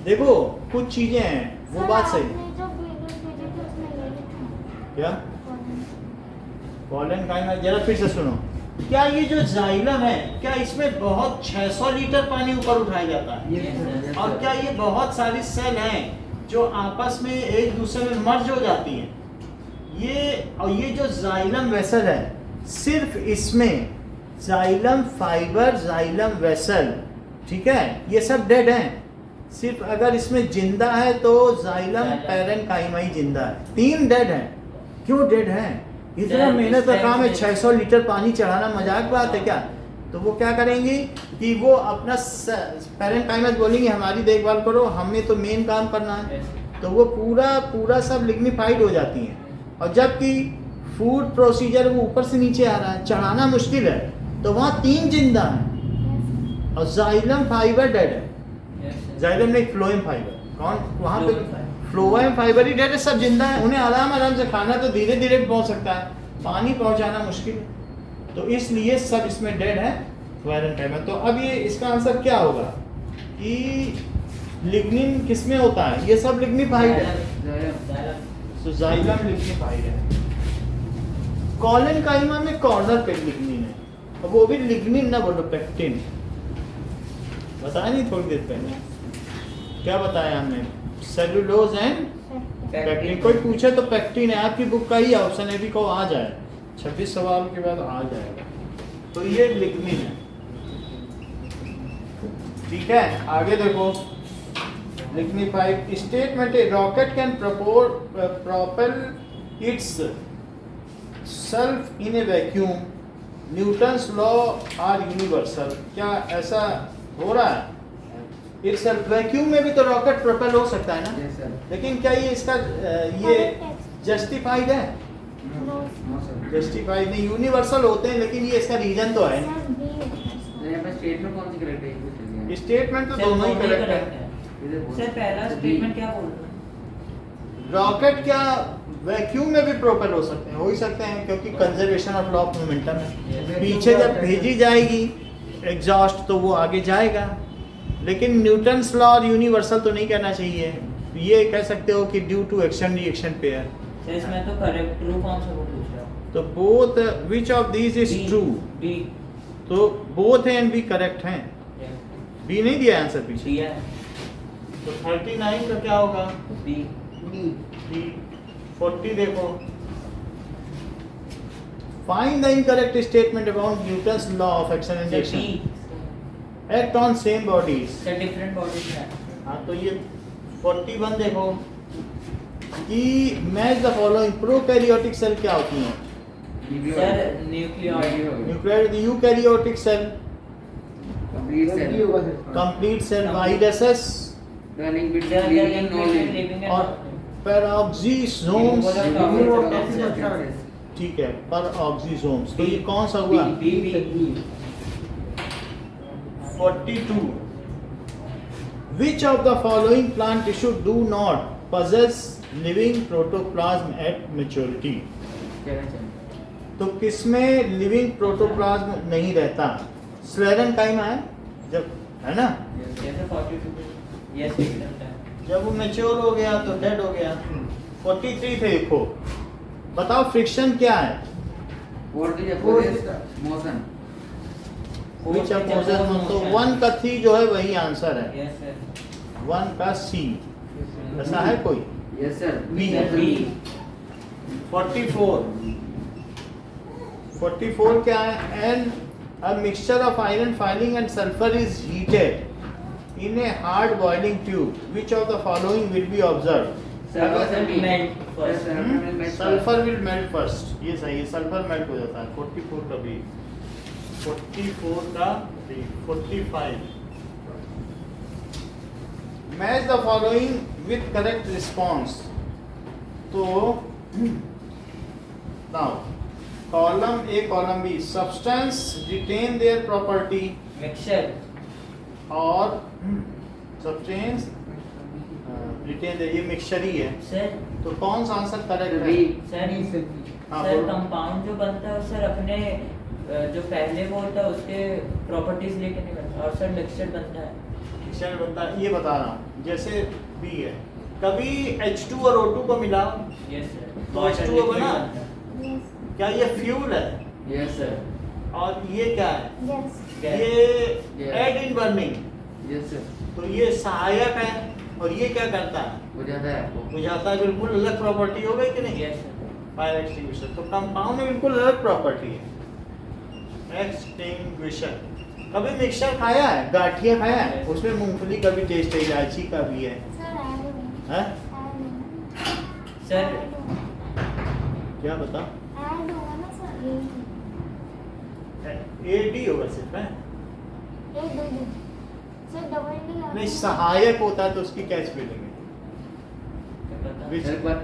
देखो कुछ चीजें हैं वो सर, बात सही आपने जो वीडियो भेजी थी उसमें ये लिखा है। क्या कॉलन। पॉलन काइमा, जरा फिर से सुनो, क्या ये जो जाइलम है क्या इसमें बहुत 600 लीटर पानी ऊपर उठाया जाता है, और क्या ये बहुत सारी सेल हैं जो आपस में एक दूसरे में मर्ज हो जाती हैं, ये जो जाइलम वेसल है सिर्फ इसमें जाइलम फाइबर, जाइलम वेसल, ठीक है, ये सब डेड हैं, सिर्फ अगर इसमें जिंदा है तो जाइलम पैरेन्काइमा ही जिंदा है, 3 डेड हैं। क्यों डेड हैं, इतना मेहनत का काम है, 600 लीटर पानी चढ़ाना मजाक बात है क्या, तो वो क्या करेंगी कि वो अपना पैरेन्काइमा बोलेंगे हमारी देखभाल करो, हमें तो मेन काम करना है, तो वो पूरा सब लिग्निफाइड हो जाती हैं, और जबकि फूड प्रोसीजर वो ऊपर से नीचे आ रहा है, चढ़ाना मुश्किल है, तो वहाँ 3 जिंदा हैं और जाइलम फाइबर डेड है, जाइलम नहीं फ्लोएम फाइबर, कौन वहाँ पे फ्लोएम फाइबर ही डेड है, सब जिंदा है, उन्हें आराम से खाना तो धीरे धीरे पहुँच सकता है, पानी पहुँचाना मुश्किल है, तो इसलिए सब इसमें डेड है पैरेन्काइमा। तो अब ये इसका आंसर क्या होगा कि लिग्निन किसमें होता है, ये सब लिग्निफाइड है, तो जाइलम लिग्निफाइड है। कॉलेनकाइमा में कॉर्नर पे लिग्निन है, और वो भी लिग्निन ना बोलो, पेक्टिन, बताया नहीं थोड़ी देर पहले, क्या बताया हमने, सेलुलोज एंड पेक्टिन, कोई पूछे तो पेक्टिन है, आपकी बुक का ही ऑप्शन है भी को आ जाए, 26 सवाल के बाद आ जाएगा, तो ये लिग्निन है, ठीक है। आगे देखो, lignified statement, rocket can propel its self in a vacuum, Newton's law are universal, क्या ऐसा हो रहा है, इट्स वैक्यूम में भी तो रॉकेट प्रोपेल हो सकता है ना, Yes, sir. लेकिन क्या ये इसका ये जस्टिफाइड है, No, sir. जस्टिफाइड नहीं, यूनिवर्सल होते हैं, लेकिन ये इसका रीजन तो है, सर, बी होता है तो सर। यहाँ पे स्टेटमेंट कौन सी करेक्ट है, ये पूछ लिया। स्टेटमेंट तो दोनों ही करेक्ट है। इधर बोल। सर पहला स्टेटमेंट क्या बोल रहे हो? रॉकेट क्या वैक्यूम में भी प्रोपेल हो सकते हैं, हो ही सकते हैं, क्योंकि conservation of law of momentum है, पीछे जब भेजी जाएगी एग्जॉस्ट तो वो आगे जाएगा, लेकिन न्यूटन्स लॉ और यूनिवर्सल तो नहीं कहना चाहिए, ये कह सकते हो कि due to action reaction pair, sir इसमें तो करेक्ट ट्रू कौन सा वो पूछ रहा हूँ? तो both which of these is true, B तो both A and B correct हैं, बी नहीं दिया आंसर पीछे, दिया है तो 39 का क्या होगा, बी बी। 40 देखो, find the incorrect statement about Newton's law of action and sir reaction, B act on same bodies, sir different bodies है। हाँ तो ये 41 देखो कि match the following, prokaryotic cell क्या होती हैं, sir nucleoid nucleoid, eukaryotic cell, complete cell, complete cell, viruses turning sir between living and non living, living और पैराऑक्सीसोम्स, ठीक है, पैराऑक्सीसोम्स, तो ये कौन सा हुआ, B 42, which of the following plant tissue do not possess living protoplasm at maturity, तो किसमें लिविंग प्रोटोप्लाज्म नहीं रहता, स्लेरेनकाइमा है जब, है ना, जैसे 42 यस डिफरेंट है। जब वो मैच्योर हो गया तो डेड हो गया। 43 थे, देखो बताओ फ्रिक्शन क्या है, what is opposite motion, which opposite, तो 1 का 3 जो है वही आंसर है, यस सर 1 का सी, ऐसा है कोई, यस सर, बी है। बी 44 क्या है, and a mixture of iron filing and sulfur is heated in a hard boiling tube, which of the following will be observed, sulphur melt first sulphur will melt first, ये सही है, सल्फर मेल्ट हो जाता है। 44 का भी, 44 का भी, 45 match the following with correct response, तो now column A column B substance retain their property mixture और सब्सटेंस रिटेन देयर, ये मिक्सचर ही है, सर तो कौन सा आंसर करेक्ट है? बी सर हाँ, सर बोलो। कंपाउंड जो बनता है सर अपने जो पहले वो होता है उसके प्रॉपर्टीज लेके नहीं बनता, और सर मिक्सचर बनता है। मिक्सचर बनता है, ये बता रहा हूँ, जैसे बी है, कभी H2 और O2 को मिलाओ, यस सर तो H2O बना, Yes. क्या ये फ्यूल है? यस सर और ये क्या है? Yes. ये Yeah. एड इन बर्निंग, यस सर तो ये सहायक है, और ये क्या करता है? हो जाता है आपको बुझाता है, बिल्कुल अलग प्रॉपर्टी हो गई कि नहीं? यस सर फायर एक्सटिंग्विशर, तो कंपाउंड में बिल्कुल अलग प्रॉपर्टी है। एक्सटिंग्विशर, कभी मिक्सचर खाया है, गाठिया खाया है, उसमें मूंगफली का भी टेस्ट है, इलायची का भी है, Sir, add one. हैं? Add one. Sir Add one. क्या बता? Add one ना sir. AD होगा सिर्फ, है? A do do. Sir, double D. नहीं, सहायक होता है तो उसकी क्या स्पेलिंग है? क्या पता Which- सर एक बार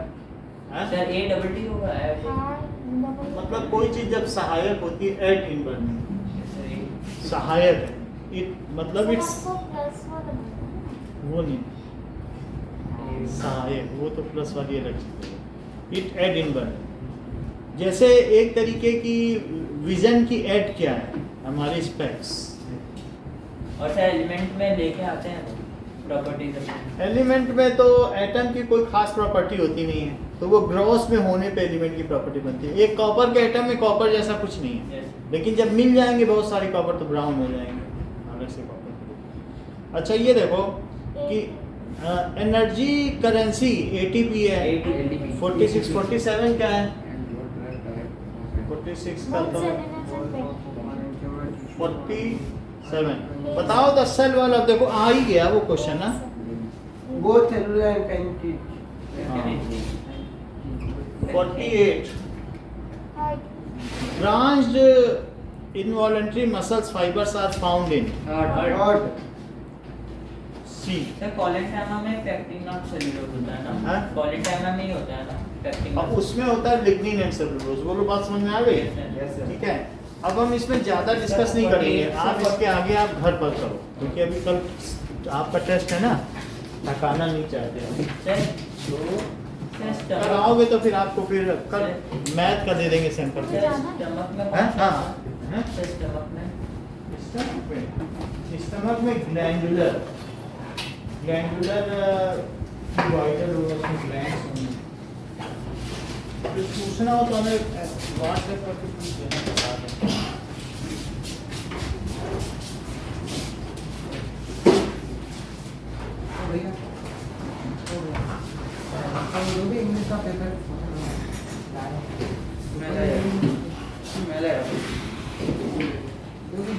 हैं? सर ए डबल टी होगा ऐड मतलब कोई चीज जब सहायक होती है एड इन बर्निंग, सर ए सहायक है, इट मतलब इट्स प्लस वाला वो नहीं, सहायक वो तो प्लस वाली अलग चीज है, इट एड इन बर्निंग। जैसे एक तरीके की विजन की एड क्या है, हमारे स्पेक्स, और सर एलिमेंट में लेके आते हैं प्रॉपर्टीज अपनी। एलिमेंट में तो एटम की कोई खास प्रॉपर्टी होती नहीं है, तो वो ग्रॉस में होने पे एलिमेंट की प्रॉपर्टी बनती है। एक कॉपर के एटम में कॉपर जैसा कुछ नहीं है, यस लेकिन जब मिल जाएंगे बहुत सारे कॉपर तो ब्राउन हो जाएंगे अलग से कॉपर। अच्छा ये देखो कि एनर्जी करेंसी एटीपी है, ATP 46 47 क्या है? 46 का तो 47, बताओ द सेल वाला, देखो आ ही गया वो क्वेश्चन ना। Both cellular and kinetic. 48 branched involuntary muscles fibers are found in Heart. C। Sir collenchyma में पेक्टिन नॉट सेल्यूलोज होता है ना, हाँ? कॉलेंटाइमा में ही होता है ना पेक्टिन। अब उसमें होता है लिग्निन एंड सेलुलोज, बोलो बात समझ में आ गई? Yes, sir. ठीक है, अब हम इसमें ज्यादा डिस्कस नहीं करेंगे, आप इसके आगे आप घर पर करो, क्योंकि अभी कल आपका टेस्ट है ना, थकाना नहीं चाहते हम। सर कल सर आओगे तो फिर आपको फिर कल मैथ का दे देंगे सैंपल। स्टमक में हैं? कौन सा हाँ। हैं? सर स्टमक में स्टमक में ग्लैंडुलर डिवाइडर होगा, उसमें ग्लैंड्स होंगे। कुछ पूछना हो तो हमें व्हाट्सएप करके पूछ लेना, बता दें। भैया जो भी इंग्लिश का पेपर मैं लाया जो भी